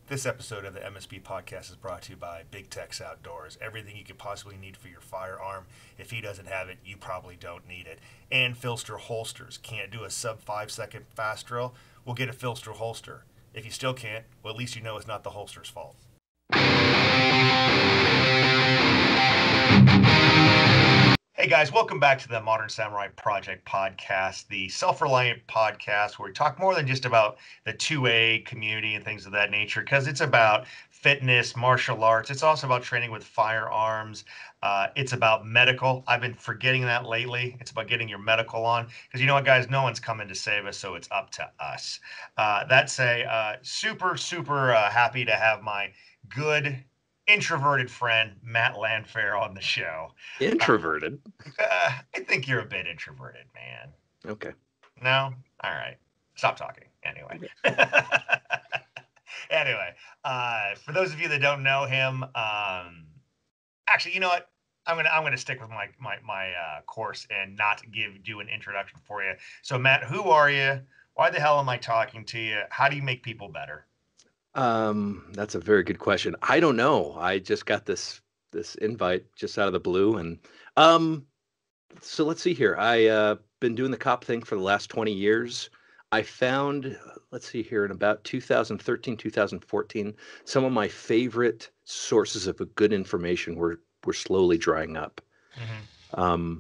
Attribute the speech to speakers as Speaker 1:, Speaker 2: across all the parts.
Speaker 1: This episode of the MSP podcast is brought to you by Big Tex Outdoors. Everything you could possibly need for your firearm. If he doesn't have it, you probably don't need it. And PHLster holsters. Can't do a sub 5-second fast drill? We'll get a PHLster holster. If you still can't, well, at least you know it's not the holster's fault. Hey guys, welcome back to the Modern Samurai Project podcast, the self-reliant podcast where we talk more than just about the 2A community and things of that nature, because it's about fitness, martial arts. It's also about training with firearms. It's about medical. I've been forgetting that lately. It's about getting your medical on, because you know what, guys, no one's coming to save us, so it's up to us. That's a super happy to have my good introverted friend Matt Landfair on the show.
Speaker 2: Introverted?
Speaker 1: I think you're a bit introverted, man.
Speaker 2: Okay.
Speaker 1: No? All right. Stop talking. Anyway. Anyway, for those of you that don't know him, actually, you know what? I'm gonna stick with my course and not do an introduction for you. So, Matt, who are you? Why the hell am I talking to you? How do you make people better?
Speaker 2: That's a very good question. I don't know. I just got this invite just out of the blue, and so let's see here. I been doing the cop thing for the last 20 years. I found, let's see here, in about 2013, 2014, some of my favorite sources of good information were slowly drying up.
Speaker 1: Mm-hmm.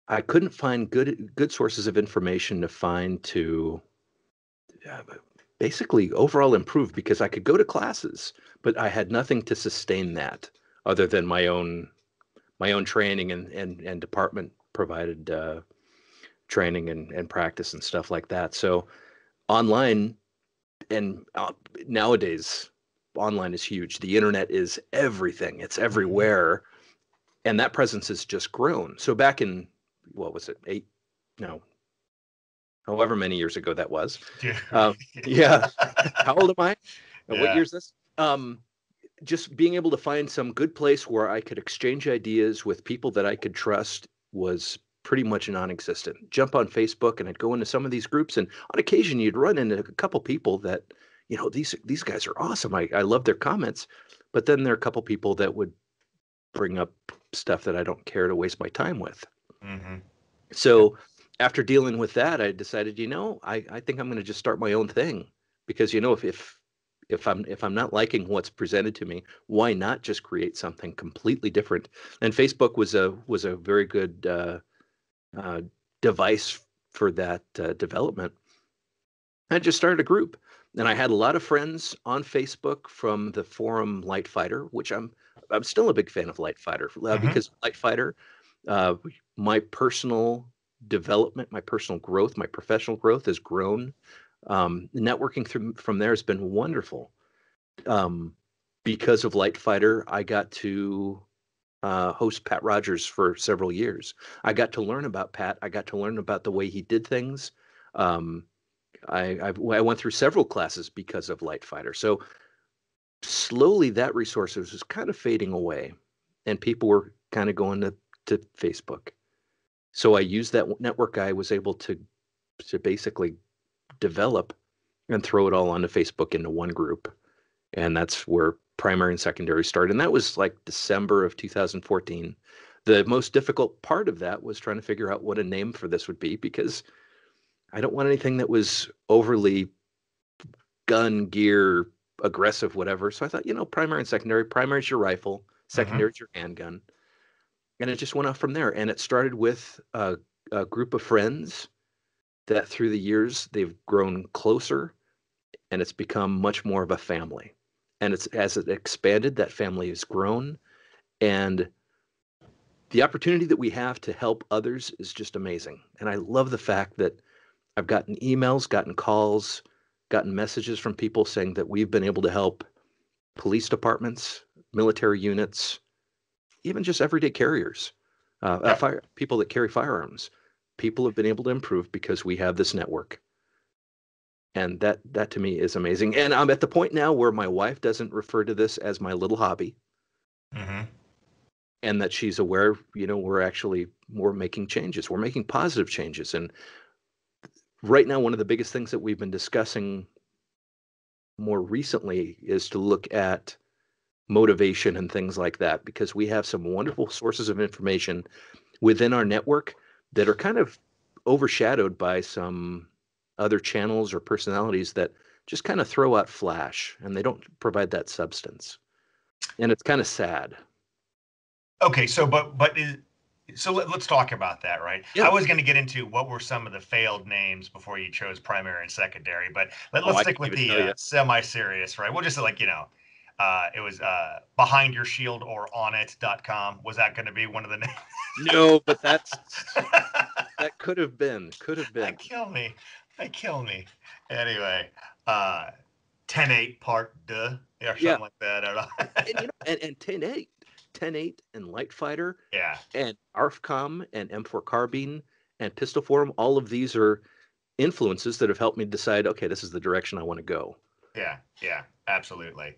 Speaker 2: I couldn't find good sources of information to basically overall improve, because I could go to classes, but I had nothing to sustain that other than my own training and department provided training and practice and stuff like that. So online, and nowadays online is huge. The internet is everything. It's everywhere. And that presence has just grown. So back in, what was it? However many years ago that was. Yeah. How old am I?
Speaker 1: Yeah.
Speaker 2: What year is this? Just being able to find some good place where I could exchange ideas with people that I could trust was pretty much non-existent. Jump on Facebook and I'd go into some of these groups, and on occasion you'd run into a couple people that, you know, these guys are awesome. I love their comments, but then there are a couple people that would bring up stuff that I don't care to waste my time with.
Speaker 1: Mm-hmm.
Speaker 2: So after dealing with that, I decided, I think I'm going to just start my own thing, because, if I'm not liking what's presented to me, why not just create something completely different? And Facebook was a very good device for that development. I just started a group, and I had a lot of friends on Facebook from the forum Light Fighter, which I'm still a big fan of Light Fighter, because Light Fighter, my personal development, my personal growth, my professional growth has grown. Networking from there has been wonderful. Because of Light Fighter, I got to host Pat Rogers for several years. I got to learn about Pat. I got to learn about the way he did things. I went through several classes because of Light Fighter. So slowly that resource was just kind of fading away, and people were kind of going to Facebook. So I used that network I was able to basically develop and throw it all onto Facebook into one group. And that's where primary and secondary started. And that was like December of 2014. The most difficult part of that was trying to figure out what a name for this would be, because I don't want anything that was overly gun, gear, aggressive, whatever. So I thought, primary and secondary. Primary is your rifle, secondary is your handgun. And it just went off from there. And it started with a group of friends that through the years, they've grown closer, and it's become much more of a family. And as it expanded, that family has grown. And the opportunity that we have to help others is just amazing. And I love the fact that I've gotten emails, gotten calls, gotten messages from people saying that we've been able to help police departments, military units, even just everyday carriers, people that carry firearms. People have been able to improve because we have this network. And that to me is amazing. And I'm at the point now where my wife doesn't refer to this as my little hobby. And that she's aware, we're making changes. We're making positive changes. And right now, one of the biggest things that we've been discussing more recently is to look at motivation and things like that, because we have some wonderful sources of information within our network that are kind of overshadowed by some other channels or personalities that just kind of throw out flash and they don't provide that substance. And it's kind of sad.
Speaker 1: Okay, so let's talk about that, right? I
Speaker 2: Yeah.
Speaker 1: was going to get into what were some of the failed names before you chose primary and secondary, but
Speaker 2: Oh,
Speaker 1: let's
Speaker 2: I
Speaker 1: stick
Speaker 2: can't
Speaker 1: with
Speaker 2: even
Speaker 1: the
Speaker 2: tell you.
Speaker 1: semi-serious, right? We'll just like, it was behind your shield or onit.com. Was that going to be one of the names?
Speaker 2: No, but that could have
Speaker 1: That
Speaker 2: been.
Speaker 1: kill me. That kill me. Anyway, uh 10-8 part duh or
Speaker 2: Yeah.
Speaker 1: something like that. I don't
Speaker 2: And
Speaker 1: know.
Speaker 2: and 10-8 and Light Fighter
Speaker 1: Yeah.
Speaker 2: and ARFCOM and M4 Carbine and Pistol Forum, all of these are influences that have helped me decide, okay, this is the direction I want to go.
Speaker 1: Yeah, yeah, absolutely.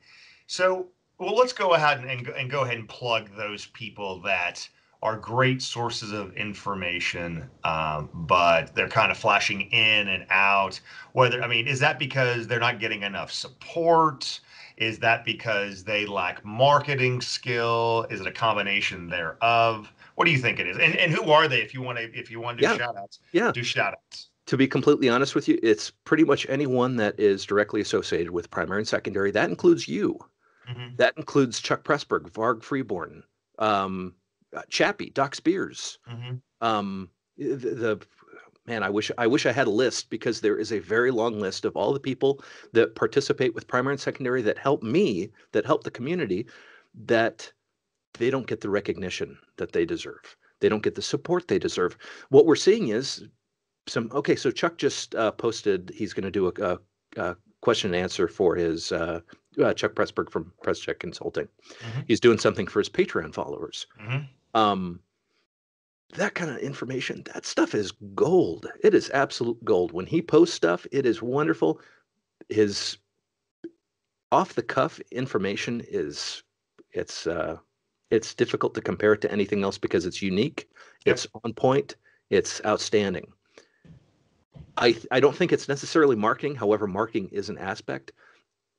Speaker 1: So, well, let's go ahead and go ahead and plug those people that are great sources of information, but they're kind of flashing in and out. Whether, I mean, is that because they're not getting enough support? Is that because they lack marketing skill? Is it a combination thereof? What do you think it is? And who are they? If you want to do
Speaker 2: Yeah,
Speaker 1: shout outs,
Speaker 2: yeah.
Speaker 1: do shout outs.
Speaker 2: To be completely honest with you, it's pretty much anyone that is directly associated with primary and secondary. That includes you.
Speaker 1: Hmm.
Speaker 2: That includes Chuck Pressburg, Varg Freeborn, um, Chappie, Doc Spears.
Speaker 1: Hmm.
Speaker 2: The man, I wish I had a list, because there is a very long list of all the people that participate with primary and secondary that help me, that help the community, that they don't get the recognition that they deserve. They don't get the support they deserve. What we're seeing is okay, so Chuck just posted he's going to do a question and answer for his Chuck Pressberg from Press Check Consulting.
Speaker 1: Hmm.
Speaker 2: He's doing something for his Patreon followers.
Speaker 1: Hmm.
Speaker 2: Um, that kind of information, that stuff is gold. It is absolute gold. When he posts stuff, it is wonderful. His off the cuff information is it's uh, it's difficult to compare it to anything else because it's unique,
Speaker 1: Yep.
Speaker 2: it's on point, it's outstanding. I don't think it's necessarily marketing. However, marketing is an aspect.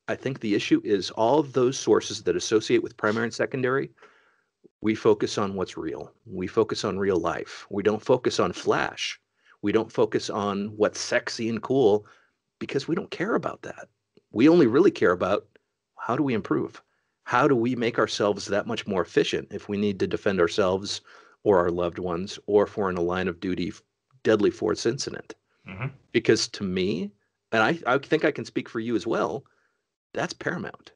Speaker 2: I think the issue is all of those sources that associate with primary and secondary. We focus on what's real. We focus on real life. We don't focus on flash. We don't focus on what's sexy and cool, because we don't care about that. We only really care about, how do we improve? How do we make ourselves that much more efficient if we need to defend ourselves or our loved ones, or if we're in a line of duty, deadly force incident?
Speaker 1: Hmm.
Speaker 2: Because to me, and I think I can speak for you as well, that's paramount.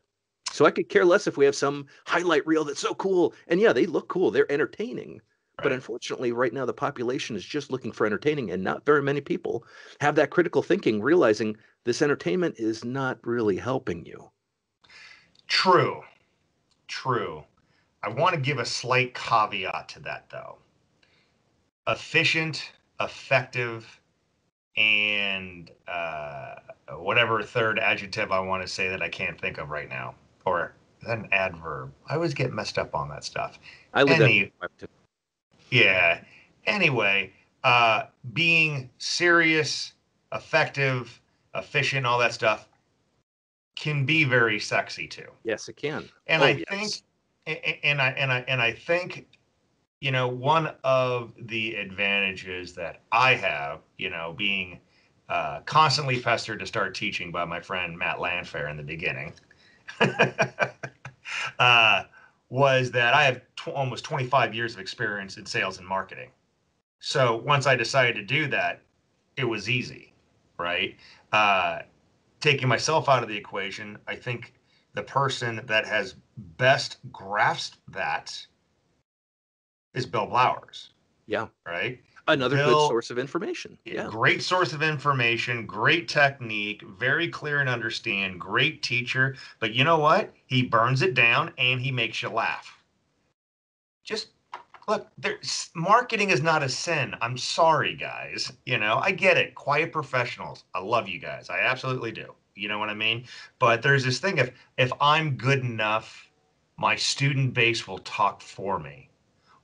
Speaker 2: So I could care less if we have some highlight reel that's so cool. And yeah, they look cool, they're entertaining. But
Speaker 1: Right.
Speaker 2: unfortunately, right now, the population is just looking for entertaining, and not very many people have that critical thinking, realizing this entertainment is not really helping you.
Speaker 1: True. True. I want to give a slight caveat to that, though. Efficient, effective, and whatever third adjective I want to say that I can't think of right now, or is that an adverb? I always get messed up on that stuff.
Speaker 2: I leave that to
Speaker 1: Any,
Speaker 2: my wife to.
Speaker 1: yeah. Anyway, being serious, effective, efficient, all that stuff can be very sexy too.
Speaker 2: Yes, it can.
Speaker 1: And
Speaker 2: Oh,
Speaker 1: I
Speaker 2: yes.
Speaker 1: think, and I think, one of the advantages that I have, being constantly pestered to start teaching by my friend Matt Landfair in the beginning, uh, was that I have almost 25 years of experience in sales and marketing. So once I decided to do that, it was easy, right? Uh, Taking myself out of the equation, I think the person that has best grasped that is Bill Blowers,
Speaker 2: Yeah.
Speaker 1: right?
Speaker 2: Another good
Speaker 1: Bill,
Speaker 2: source of information. Yeah.
Speaker 1: great source of information, great technique, very clear and understand, great teacher. But you know what? He burns it down and he makes you laugh. Just look, marketing is not a sin. I'm sorry, guys. I get it. Quiet professionals. I love you guys. I absolutely do. You know what I mean? But there's this thing, if I'm good enough, my student base will talk for me.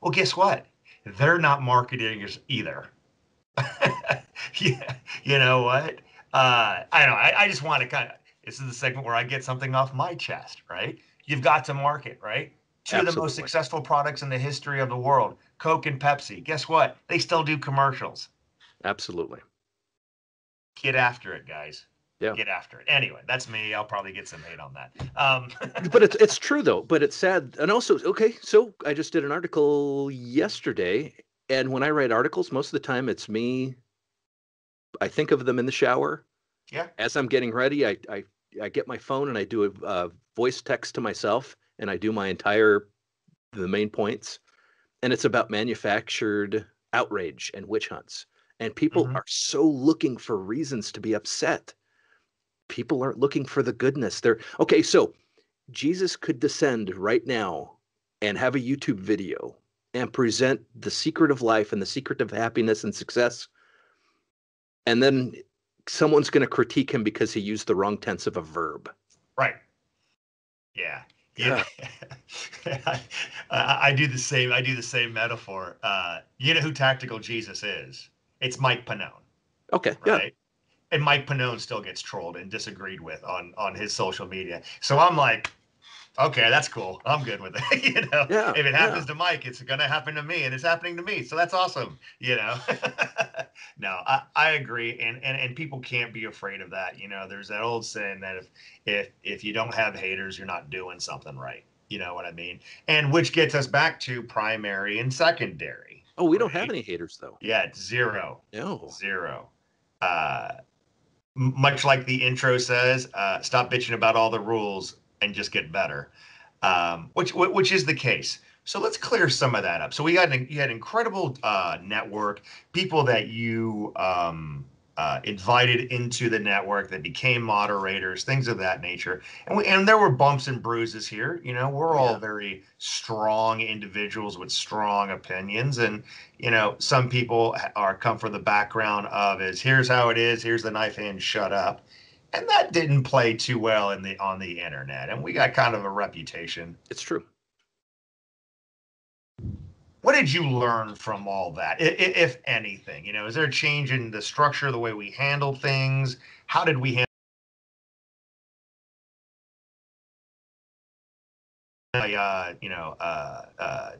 Speaker 1: Well, guess what? They're not marketers either. Yeah, you know what? I don't know. I just want to kind of, This is the segment where I get something off my chest, right? You've got to market, right? Two of the most
Speaker 2: Absolutely.
Speaker 1: successful products in the history of the world, Coke and Pepsi. Guess what? They still do commercials.
Speaker 2: Absolutely.
Speaker 1: Get after it, guys.
Speaker 2: Yeah.
Speaker 1: Get after it. Anyway, that's me. I'll probably get some hate on that.
Speaker 2: But it's true though. But it's sad. And also, okay, so I just did an article yesterday, and when I write articles, most of the time it's me. I think of them in the shower
Speaker 1: Yeah.
Speaker 2: as I'm getting ready. I get my phone and I do a voice text to myself, and I do the main points, and it's about manufactured outrage and witch hunts. And people
Speaker 1: Mm-hmm.
Speaker 2: are so looking for reasons to be upset. People aren't looking for the goodness. They're okay. So Jesus could descend right now and have a YouTube video and present the secret of life and the secret of happiness and success. And then someone's going to critique him because he used the wrong tense of a verb.
Speaker 1: Right. Yeah. You know,
Speaker 2: Yeah.
Speaker 1: I do the same. I do the same metaphor. You know who Tactical Jesus is? It's Mike Pannone,
Speaker 2: Okay. Yeah.
Speaker 1: right? And Mike Pannone still gets trolled and disagreed with on his social media. So I'm like, okay, that's cool. I'm good with it.
Speaker 2: Yeah.
Speaker 1: If it
Speaker 2: Yeah.
Speaker 1: happens to Mike, it's gonna happen to me, and it's happening to me. So that's awesome. No, I agree, and people can't be afraid of that. There's that old saying that if you don't have haters, you're not doing something right. You know what I mean? And which gets us back to primary and secondary,
Speaker 2: Oh, we don't have
Speaker 1: right?
Speaker 2: any haters though.
Speaker 1: Yeah, it's zero,
Speaker 2: No.
Speaker 1: zero. Uh, Much like the intro says, stop bitching about all the rules and just get better, which is the case. So let's clear some of that up. So you had incredible network, people that you invited into the network that became moderators, things of that nature. And there were bumps and bruises here. We're
Speaker 2: Oh
Speaker 1: all
Speaker 2: yeah.
Speaker 1: very strong individuals with strong opinions, and some people are come from the background of is here's how it is, here's the knife hand, shut up. And that didn't play too well on the internet, and we got kind of a reputation.
Speaker 2: It's true.
Speaker 1: What did you learn from all that, if anything? Is there a change in the structure, the way we handle things? How did we handle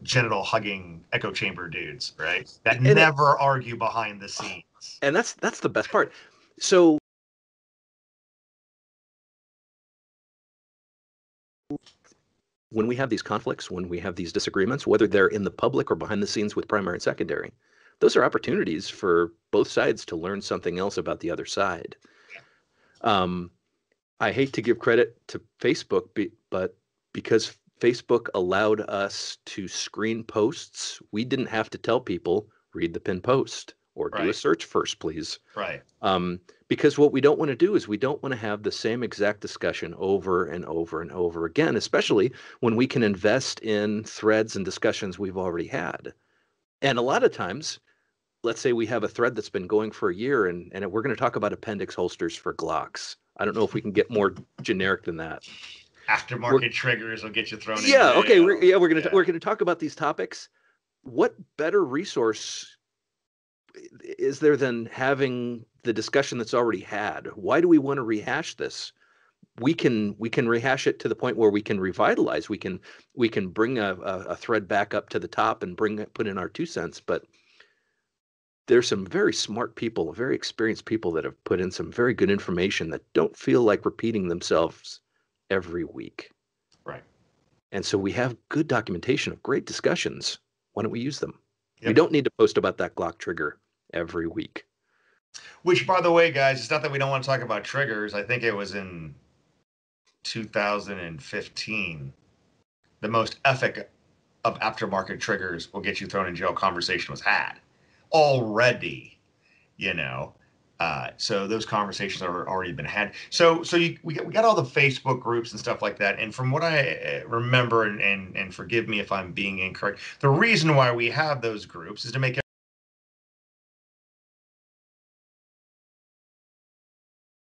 Speaker 1: genital hugging echo chamber dudes, right? That
Speaker 2: And
Speaker 1: never argue behind the scenes.
Speaker 2: that's the best part. So when we have these conflicts, when we have these disagreements, whether they're in the public or behind the scenes with primary and secondary, those are opportunities for both sides to learn something else about the other side. Um, I hate to give credit to Facebook, but because Facebook allowed us to screen posts, we didn't have to tell people, read the pinned post or do a
Speaker 1: Right,
Speaker 2: search first, please.
Speaker 1: right,
Speaker 2: Because what we don't want to do is we don't want to have the same exact discussion over and over and over again, especially when we can invest in threads and discussions we've already had. And a lot of times, let's say we have a thread that's been going for a year and we're going to talk about appendix holsters for Glocks. I don't know if we can get more generic than that. We're,
Speaker 1: aftermarket triggers will get you thrown in
Speaker 2: yeah, okay,
Speaker 1: jail.
Speaker 2: we're
Speaker 1: Yeah.
Speaker 2: going to talk about these topics. What better resource is there than having the discussion that's already had? Why do we want to rehash this? We can rehash it to the point where we can revitalize. We can bring a thread back up to the top and put in our 2 cents. But there's some very smart people, very experienced people that have put in some very good information that don't feel like repeating themselves every week.
Speaker 1: Right.
Speaker 2: And so we have good documentation of great discussions. Why don't we use them? We
Speaker 1: Yep.
Speaker 2: don't need to post about that Glock trigger every week.
Speaker 1: Which, by the way, guys, it's not that we don't want to talk about triggers. I think it was in 2015. The most ethic of aftermarket triggers will get you thrown in jail conversation was had already, you know. So those conversations are already been had. We got all the Facebook groups and stuff like that. And from what I remember, and forgive me if I'm being incorrect, the reason why we have those groups is to make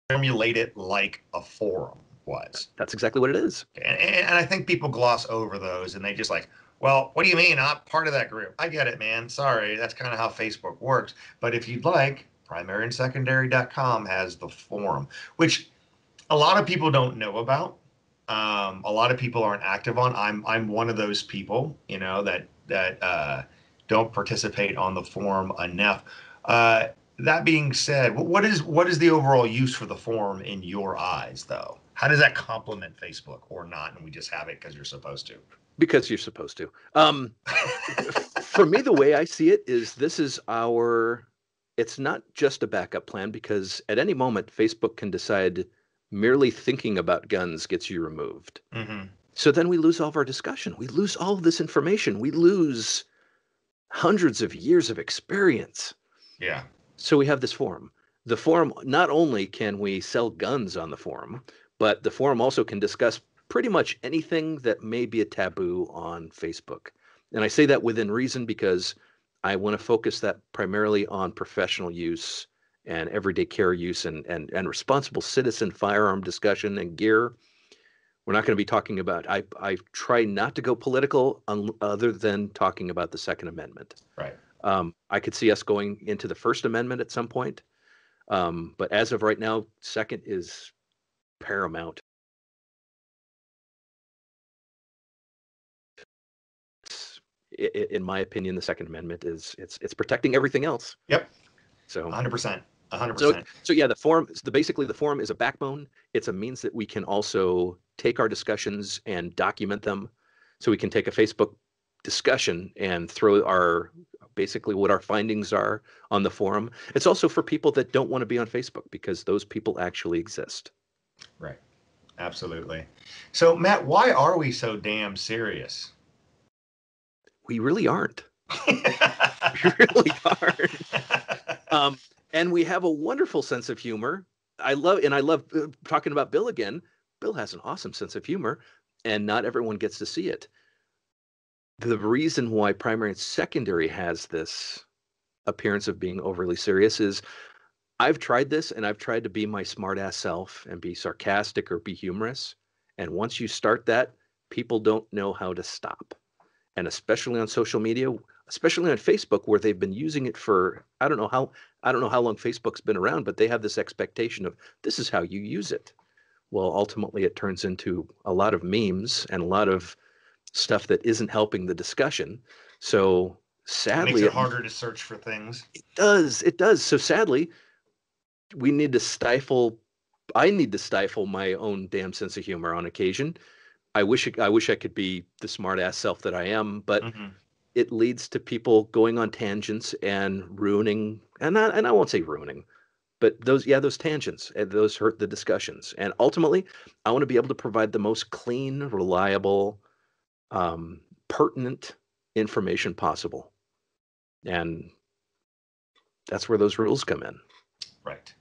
Speaker 1: formulate it like a forum was.
Speaker 2: That's exactly what it is.
Speaker 1: And I think people gloss over those and they just like, well, what do you mean? I'm not part of that group. I get it, man. Sorry. That's kind of how Facebook works. But if you'd like, primaryandsecondary.com has the forum, which a lot of people don't know about. A lot of people aren't active on. I'm one of those people, that don't participate on the forum enough. That being said, what is the overall use for the forum in your eyes, though? How does that complement Facebook or not? And we just have it because you're supposed to.
Speaker 2: Because you're supposed to. For me, the way I see it is it's not just a backup plan because at any moment, Facebook can decide merely thinking about guns gets you removed.
Speaker 1: Mm-hmm.
Speaker 2: So then we lose all of our discussion. We lose all of this information. We lose hundreds of years of experience.
Speaker 1: Yeah.
Speaker 2: So we have this forum. The forum, not only can we sell guns on the forum, but the forum also can discuss pretty much anything that may be a taboo on Facebook. And I say that within reason because I want to focus that primarily on professional use and everyday care use and responsible citizen firearm discussion and gear. We're not going to be talking about, I try not to go political other than talking about the Second Amendment.
Speaker 1: Right.
Speaker 2: I could see us going into the First Amendment at some point. But as of right now, second is paramount. In my opinion, the Second Amendment it's protecting everything else.
Speaker 1: Yep.
Speaker 2: So
Speaker 1: 100%. 100%.
Speaker 2: So yeah, the forum, basically the forum is a backbone. It's a means that we can also take our discussions and document them. So we can take a Facebook discussion and throw basically what our findings are on the forum. It's also for people that don't want to be on Facebook because those people actually exist.
Speaker 1: Right. Absolutely. So Matt, why are we so damn serious?
Speaker 2: We really aren't. We really aren't. And we have a wonderful sense of humor. I love talking about Bill again. Bill has an awesome sense of humor, and not everyone gets to see it. The reason why primary and secondary has this appearance of being overly serious is I've tried this and I've tried to be my smartass self and be sarcastic or be humorous. And once you start that, people don't know how to stop. And especially on social media, especially on Facebook, where they've been using it for I don't know how long Facebook's been around, but they have this expectation of this is how you use it. Well, ultimately, it turns into a lot of memes and a lot of stuff that isn't helping the discussion. So sadly,
Speaker 1: it makes it harder to search for things.
Speaker 2: It does. It does. So sadly, we need to stifle. I need to stifle my own damn sense of humor on occasion. I wish I could be the smart ass self that I am, but it leads to people going on tangents and ruining, and I won't say ruining, but those tangents, and those hurt the discussions. And ultimately, I want to be able to provide the most clean, reliable, pertinent information possible. And that's where those rules come in.
Speaker 1: Right.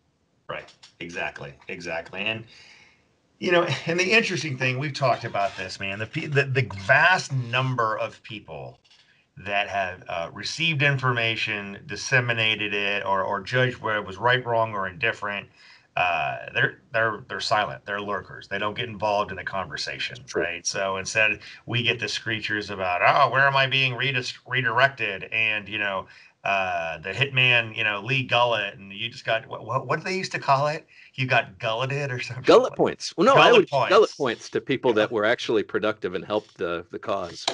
Speaker 1: Right. Exactly. And and the interesting thing, we've talked about this, man, the vast number of people that have received information, disseminated it, or judged where it was right, wrong, or indifferent, they're silent. They're lurkers. They don't get involved in the conversation, right? So instead, we get the screechers about, oh, where am I being redirected? And the hitman, Lee Gullet, and you just got what did they used to call it? You got gulleted or something.
Speaker 2: Gullet points. Well, no, I would gullet points to people that were actually productive and helped the cause.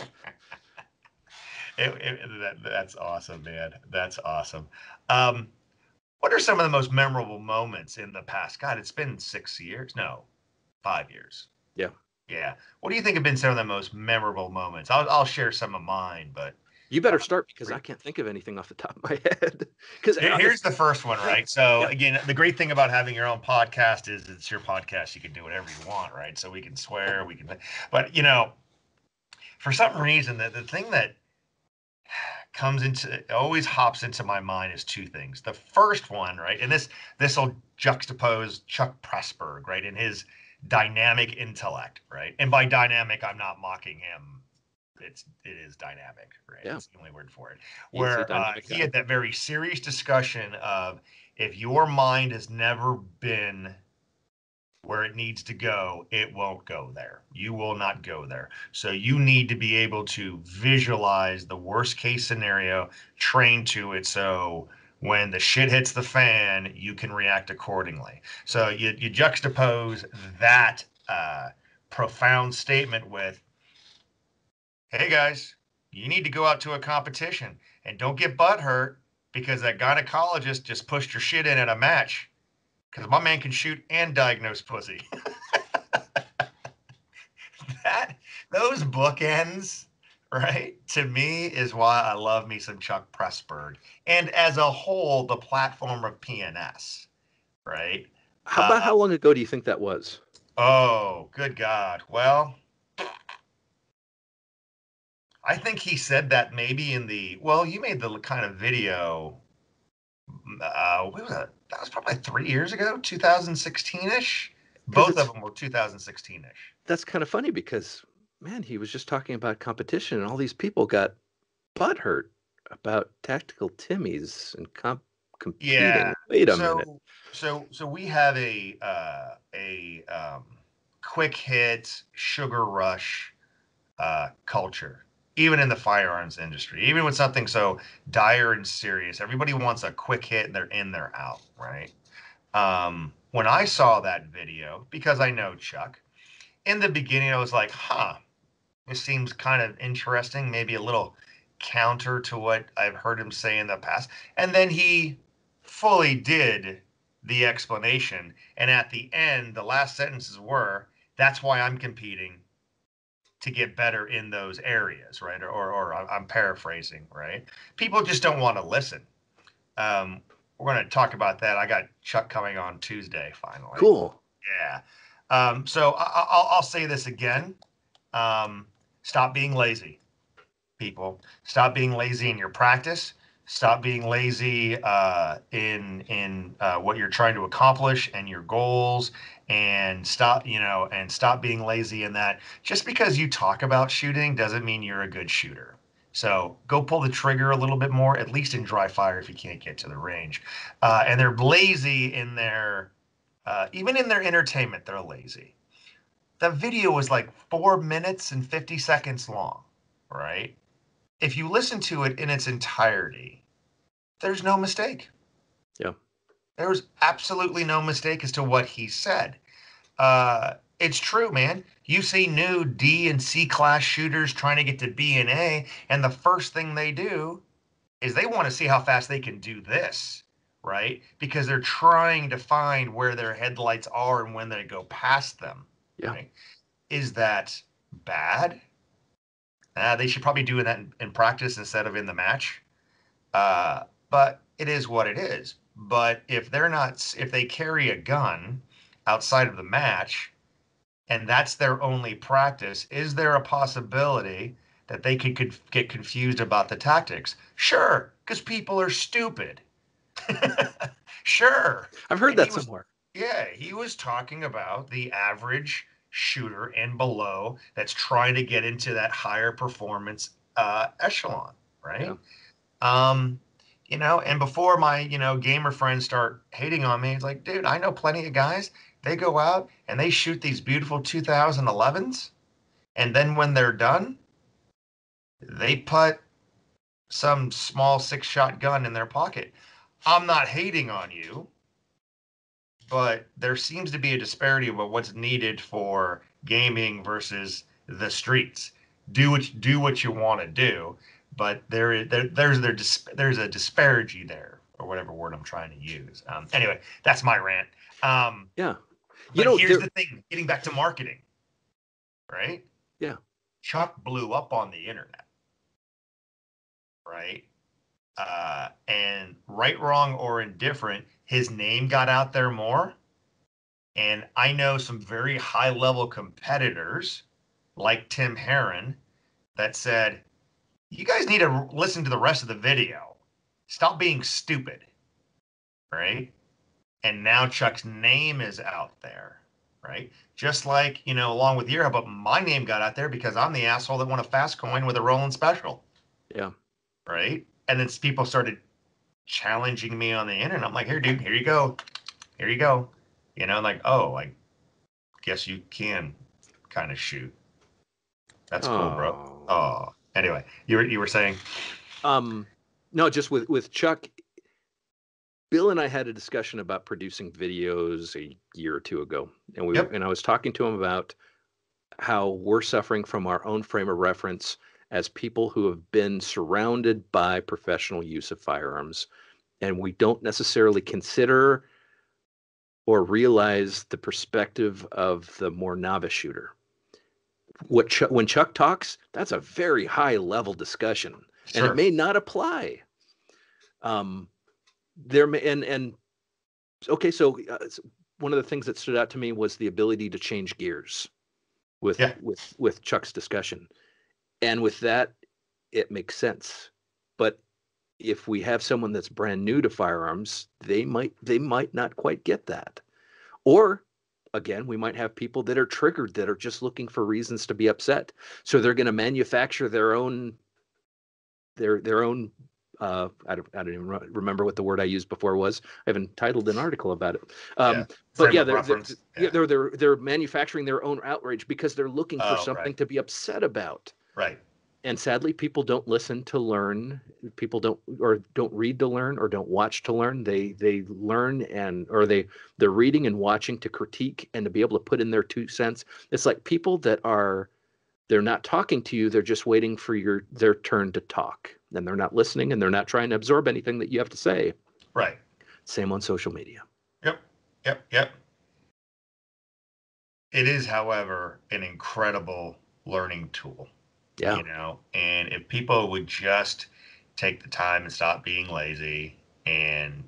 Speaker 1: That's awesome, man. That's awesome. What are some of the most memorable moments in the past? God, it's been 6 years. No, 5 years.
Speaker 2: Yeah.
Speaker 1: Yeah. What do you think have been some of the most memorable moments? I'll share some of mine, but
Speaker 2: you better start because I can't think of anything off the top of my head. Because
Speaker 1: here's the first one, right? So again, the great thing about having your own podcast is it's your podcast. You can do whatever you want, right? So we can swear, but for some reason, the thing that always hops into my mind is two things. The first one, right, and this will juxtapose Chuck Pressburg, right, in his dynamic intellect, right? And by dynamic, I'm not mocking him. It is dynamic, right?
Speaker 2: Yeah.
Speaker 1: That's the only word for it. Where he had that very serious discussion of if your mind has never been where it needs to go, it won't go there. You will not go there. So you need to be able to visualize the worst case scenario, train to it. So when the shit hits the fan, you can react accordingly. So you juxtapose that profound statement with, hey guys, you need to go out to a competition and don't get butt hurt because that gynecologist just pushed your shit in at a match because my man can shoot and diagnose pussy. that those bookends, right? To me is why I love me some Chuck Pressburg. And as a whole, the platform of PNS, right?
Speaker 2: How about how long ago do you think that was?
Speaker 1: Oh, good God. Well, I think he said that maybe in the, well, you made the kind of video. What was that? That was probably 3 years ago, 2016-ish.
Speaker 2: Because
Speaker 1: Both of
Speaker 2: it's
Speaker 1: them were 2016-ish.
Speaker 2: that's kind of funny because man, he was just talking about competition and all these people got butt hurt about tactical Timmies and
Speaker 1: Yeah.
Speaker 2: competing. Wait a minute.
Speaker 1: So we have a quick hit sugar rush culture, even in the firearms industry, even with something so dire and serious. Everybody wants a quick hit and they're in, they're out, right? When I saw that video, because I know Chuck, in the beginning, I was like, huh, this seems kind of interesting, maybe a little counter to what I've heard him say in the past. And then he fully did the explanation. And at the end, the last sentences were, that's why I'm competing to get better in those areas, right? Or I'm paraphrasing, right? People just don't want to listen. We're going to talk about that. I got Chuck coming on Tuesday, finally.
Speaker 2: Cool.
Speaker 1: Yeah. So I'll say this again. Stop being lazy, people. Stop being lazy in your practice. Stop being lazy in what you're trying to accomplish and your goals, and stop being lazy in that. Just because you talk about shooting doesn't mean you're a good shooter. So go pull the trigger a little bit more, at least in dry fire if you can't get to the range. And they're lazy in their, even in their entertainment, they're lazy. The video was like 4 minutes and 50 seconds long, right? If you listen to it in its entirety, there's no mistake.
Speaker 2: Yeah.
Speaker 1: There was absolutely no mistake as to what he said. It's true, man. You see new D and C class shooters trying to get to B and A, and the first thing they do is they want to see how fast they can do this, right? Because they're trying to find where their headlights are and when they go past them,
Speaker 2: Yeah.
Speaker 1: right? Is that bad? They should probably do that in practice instead of in the match. But it is what it is. But if they carry a gun outside of the match and that's their only practice, is there a possibility that they could get confused about the tactics? Sure, because people are stupid. Sure.
Speaker 2: I've heard
Speaker 1: And
Speaker 2: that somewhere.
Speaker 1: yeah, he was talking about the average shooter and below that's trying to get into that higher performance echelon,
Speaker 2: Yeah.
Speaker 1: right? Um, and before my, gamer friends start hating on me, it's like, dude, I know plenty of guys. They go out and they shoot these beautiful 2011s, and then when they're done, they put some small 6-shot gun in their pocket. I'm not hating on you, but there seems to be a disparity of what's needed for gaming versus the streets. Do what you want to do, but there's a disparity there, or whatever word I'm trying to use. Anyway, that's my rant.
Speaker 2: Yeah.
Speaker 1: But here's
Speaker 2: There.
Speaker 1: the thing: getting back to marketing, right?
Speaker 2: Yeah.
Speaker 1: Chuck blew up on the internet, right? And right, wrong, or indifferent, his name got out there more. And I know some very high level competitors like Tim Herron that said, you guys need to listen to the rest of the video. Stop being stupid. Right. And now Chuck's name is out there. Right. Just like, along with your, but my name got out there because I'm the asshole that won a fast coin with a Roland special.
Speaker 2: Yeah.
Speaker 1: Right. And then people started challenging me on the internet. I'm like, here, dude, here you go. Here you go. Like, oh, I guess you can kind of shoot. That's cool, bro.
Speaker 2: Oh.
Speaker 1: Oh, anyway, you were saying.
Speaker 2: No, just with Chuck. Bill and I had a discussion about producing videos a year or two ago, and
Speaker 1: Yep.
Speaker 2: I was talking to him about how we're suffering from our own frame of reference as people who have been surrounded by professional use of firearms, and we don't necessarily consider or realize the perspective of the more novice shooter. When Chuck talks, that's a very high level discussion, and it
Speaker 1: Sure.
Speaker 2: may not apply. There may, and okay, so one of the things that stood out to me was the ability to change gears with
Speaker 1: Yeah.
Speaker 2: Chuck's discussion, and with that, it makes sense. But if we have someone that's brand new to firearms, they might not quite get that. Or again, we might have people that are triggered that are just looking for reasons to be upset. So they're going to manufacture their own I don't even remember what the word I used before was. I have entitled an article about it.
Speaker 1: Yeah.
Speaker 2: But
Speaker 1: Frame
Speaker 2: yeah,
Speaker 1: of reference. Yeah.
Speaker 2: they're manufacturing their own outrage because they're looking for
Speaker 1: Oh,
Speaker 2: something
Speaker 1: right.
Speaker 2: to be upset about.
Speaker 1: Right.
Speaker 2: And sadly, people don't listen to learn. People don't read to learn, or don't watch to learn. They learn, they're reading and watching to critique and to be able to put in their 2 cents. It's like people that they're not talking to you. They're just waiting for their turn to talk, and they're not listening, and they're not trying to absorb anything that you have to say.
Speaker 1: Right.
Speaker 2: Same on social media.
Speaker 1: Yep. Yep. Yep. It is, however, an incredible learning tool,
Speaker 2: Yeah.
Speaker 1: and if people would just take the time and stop being lazy and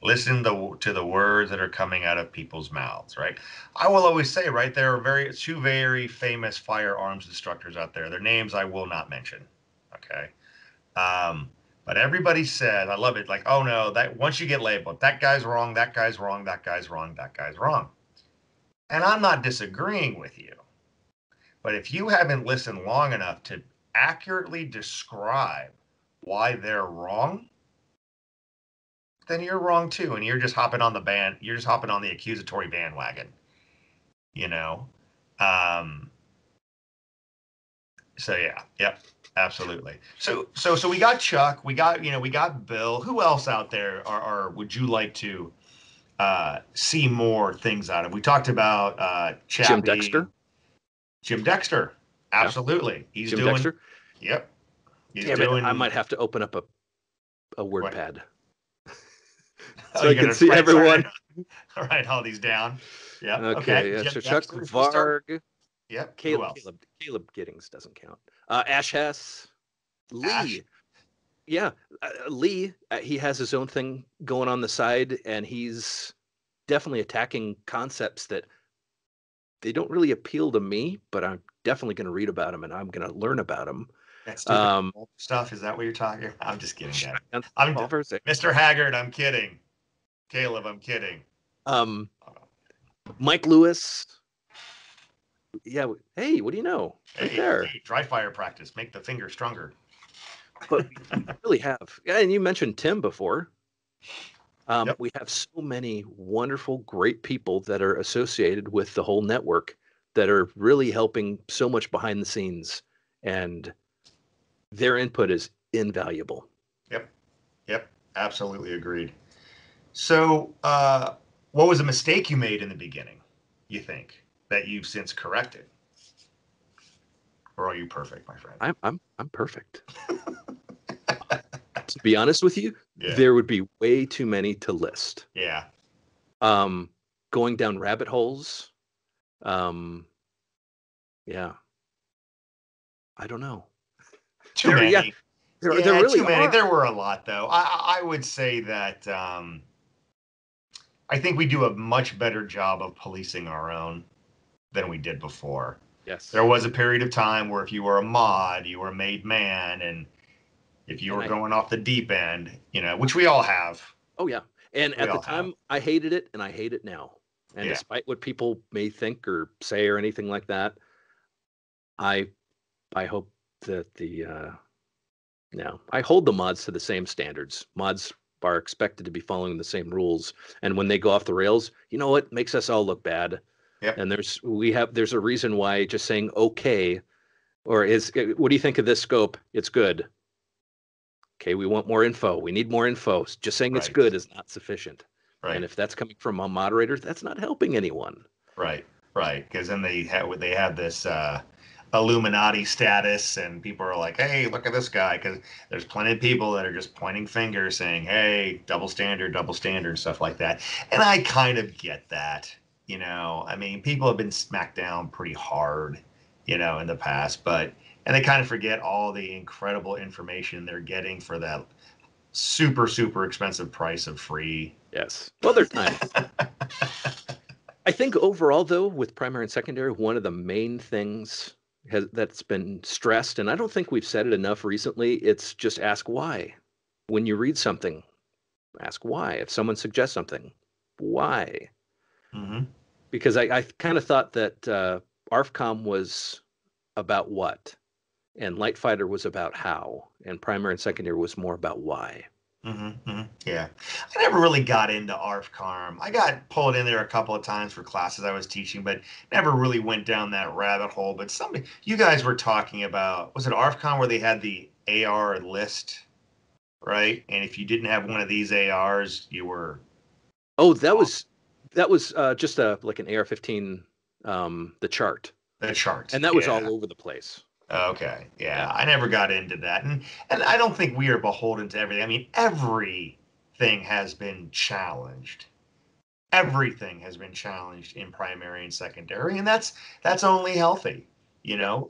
Speaker 1: listen to the words that are coming out of people's mouths, right? I will always say, right, there are two very famous firearms instructors out there. Their names I will not mention. Okay. But everybody said, I love it, like, oh no, that once you get labeled, that guy's wrong, that guy's wrong, that guy's wrong, that guy's wrong. And I'm not disagreeing with you. But if you haven't listened long enough to accurately describe why they're wrong, then you're wrong too. And you're just hopping on the accusatory bandwagon, you know? Um, so yeah, yep, absolutely. So we got Chuck, we got Bill. Who else out there would you like to see more things out of? We talked about
Speaker 2: Jim
Speaker 1: Chappie,
Speaker 2: Dexter.
Speaker 1: Jim Dexter.
Speaker 2: Yeah.
Speaker 1: Absolutely. He's
Speaker 2: Jim
Speaker 1: doing,
Speaker 2: Dexter.
Speaker 1: yep, he's
Speaker 2: Damn it! I
Speaker 1: doing,
Speaker 2: might have to open up a word
Speaker 1: what?
Speaker 2: pad
Speaker 1: Oh,
Speaker 2: so I
Speaker 1: you're
Speaker 2: can
Speaker 1: gonna
Speaker 2: see everyone.
Speaker 1: write all these down. Yep. Okay.
Speaker 2: Okay. Yeah.
Speaker 1: Jim
Speaker 2: So Chuck
Speaker 1: Dexter, we'll start.
Speaker 2: Varg.
Speaker 1: Yep. Who
Speaker 2: Caleb,
Speaker 1: else?
Speaker 2: Caleb, Caleb Giddings doesn't count. Ash Hess,
Speaker 1: Ash.
Speaker 2: Lee. Yeah, Lee. He has his own thing going on the side, and he's definitely attacking concepts that they don't really appeal to me. But I'm definitely going to read about them, and I'm going to learn about them.
Speaker 1: That stupid stuff. Is that what you're talking? I'm just kidding, Dad. I'm Mr. Haggard. I'm kidding. Caleb, I'm kidding.
Speaker 2: Mike Lewis. Yeah. Hey, what do you know? Right there.
Speaker 1: Hey, dry fire practice. Make the finger stronger.
Speaker 2: But we really have. Yeah, and you mentioned Tim before.
Speaker 1: Yep.
Speaker 2: We have so many wonderful, great people that are associated with the whole network that are really helping so much behind the scenes, and their input is invaluable.
Speaker 1: Yep. Yep. Absolutely agreed. So, what was a mistake you made in the beginning, you think, that you've since corrected? Or are you perfect, my friend?
Speaker 2: I'm perfect. To be honest with you,
Speaker 1: Yeah.
Speaker 2: there would be way too many to list.
Speaker 1: Yeah.
Speaker 2: Going down rabbit holes. Yeah. I don't know.
Speaker 1: Too many.
Speaker 2: Yeah, there really
Speaker 1: too many.
Speaker 2: are.
Speaker 1: There were a lot, though. I would say that I think we do a much better job of policing our own than we did before.
Speaker 2: Yes.
Speaker 1: There was a period of time where if you were a mod, you were a made man, and if you were going off the deep end, which we all have.
Speaker 2: Oh yeah. And at the time, I hated it, and I hate it now. And despite what people may think or say or anything like that, I hope that I hold the mods to the same standards. Mods are expected to be following the same rules, and when they go off the rails, you know what makes us all look bad.
Speaker 1: Yep.
Speaker 2: And there's a reason why just saying okay, or what do you think of this scope? It's good. Okay, we want more info. We need more info. Just saying it's
Speaker 1: Right.
Speaker 2: good is not sufficient. And
Speaker 1: Right.
Speaker 2: if that's coming from a moderator, that's not helping anyone.
Speaker 1: Right. Right. Because then they have this Illuminati status, and people are like, "Hey, look at this guy." Because there's plenty of people that are just pointing fingers, saying, "Hey, double standard," stuff like that. And I kind of get that. I mean, people have been smacked down pretty hard, in the past, and they kind of forget all the incredible information they're getting for that super, super expensive price of free.
Speaker 2: Yes. Well, there's times. I think overall, though, with primary and secondary, one of the main things that's been stressed, and I don't think we've said it enough recently, it's just ask why. When you read something, ask why. If someone suggests something, why?
Speaker 1: Hmm.
Speaker 2: Because I kind of thought that ARFCOM was about what, and Light Fighter was about how, and primary and secondary was more about why.
Speaker 1: Yeah. I never really got into ARFCARM. I got pulled in there a couple of times for classes I was teaching, but never really went down that rabbit hole. But you guys were talking about, was it ARFCOM where they had the AR list, right? And if you didn't have one of these ARs, you were
Speaker 2: Oh,
Speaker 1: off
Speaker 2: that was just like an AR-15, the chart,
Speaker 1: the chart.
Speaker 2: and that was all
Speaker 1: Yeah.
Speaker 2: over the place.
Speaker 1: Okay.
Speaker 2: Yeah.
Speaker 1: Yeah. I never got into that. And I don't think we are beholden to everything. I mean, everything has been challenged. Everything has been challenged in primary and secondary, and that's only healthy.
Speaker 2: Yep.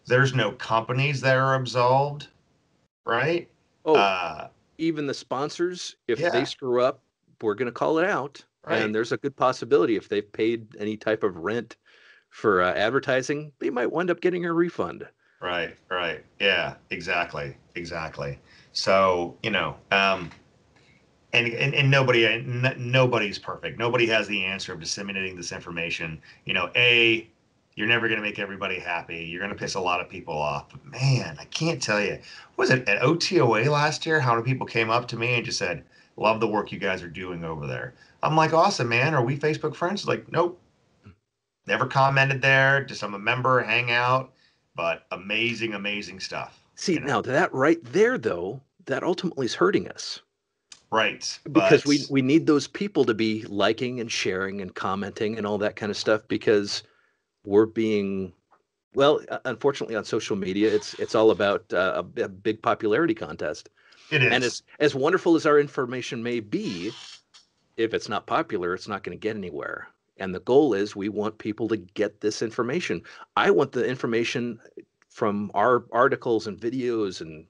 Speaker 1: There's no companies that are absolved, right?
Speaker 2: Oh,
Speaker 1: uh
Speaker 2: even the sponsors, if they
Speaker 1: yeah,
Speaker 2: screw up, we're going to call it out. And
Speaker 1: right,
Speaker 2: there's a good possibility if they've paid any type of rent for advertising, they might wind up getting a refund.
Speaker 1: right, yeah, exactly. So and nobody's perfect. Nobody has the answer of disseminating this information. You're never going to make everybody happy. You're going to piss a lot of people off. But man, I can't tell you. Was it at OTOA last year? How many people came up to me and just said, "Love the work you guys are doing over there." I'm like, "Awesome, man. Are we Facebook friends?" Like, nope. Never commented there. Just I'm a member, hang out. But amazing, amazing stuff.
Speaker 2: See, now that right there, though, that ultimately is hurting us
Speaker 1: Right.
Speaker 2: because
Speaker 1: But
Speaker 2: we need those people to be liking and sharing and commenting and all that kind of stuff because we're being well, unfortunately on social media, it's all about a big popularity contest.
Speaker 1: it
Speaker 2: And
Speaker 1: is.
Speaker 2: as wonderful as our information may be, if it's not popular, it's not going to get anywhere. And the goal is we want people to get this information. I want the information from our articles and videos and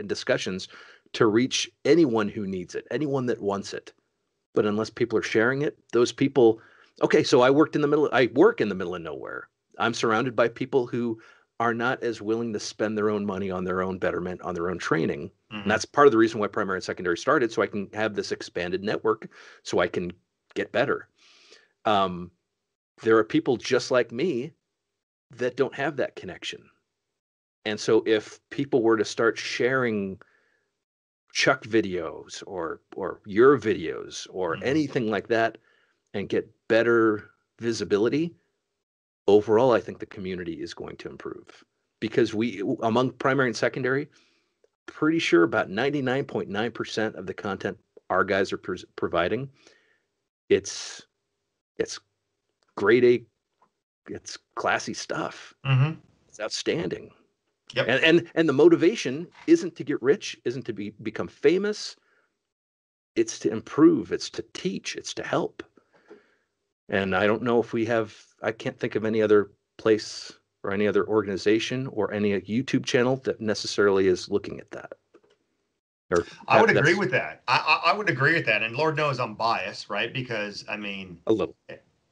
Speaker 2: discussions to reach anyone who needs it, anyone that wants it. But unless people are sharing it, those people, okay, so I work in the middle of nowhere. I'm surrounded by people who are not as willing to spend their own money on their own betterment, on their own training. And
Speaker 1: Hmm.
Speaker 2: that's part of the reason why primary and secondary started, so I can have this expanded network, so I can get better. Um, there are people just like me that don't have that connection. And so if people were to start sharing Chuck videos or your videos or
Speaker 1: Hmm.
Speaker 2: anything like that and get better visibility, overall, I think the community is going to improve because among primary and secondary, pretty sure about 99.9% of the content our guys are providing, it's it's grade A, it's classy stuff.
Speaker 1: Hmm.
Speaker 2: It's outstanding.
Speaker 1: Yep.
Speaker 2: And the motivation isn't to get rich, isn't to become famous. It's to improve, it's to teach, it's to help. And I don't know if I can't think of any other place or any other organization or any YouTube channel that necessarily is looking at that. Or
Speaker 1: I would agree
Speaker 2: that's
Speaker 1: with that. I would agree with that. And Lord knows I'm biased, right? Because I mean,
Speaker 2: a little.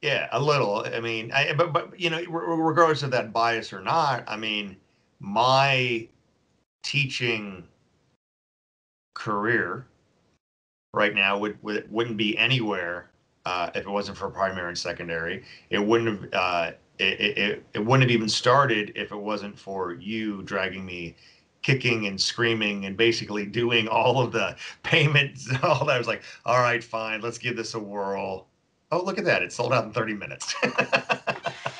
Speaker 1: yeah, a little. I mean, but regardless of that bias or not, I mean, my teaching career right now wouldn't be anywhere if it wasn't for primary and secondary. It wouldn't have it wouldn't have even started if it wasn't for you dragging me kicking and screaming and basically doing all of the payments and all that. I was like, all right, fine, let's give this a whirl. Oh, look at that. It sold out in 30 minutes.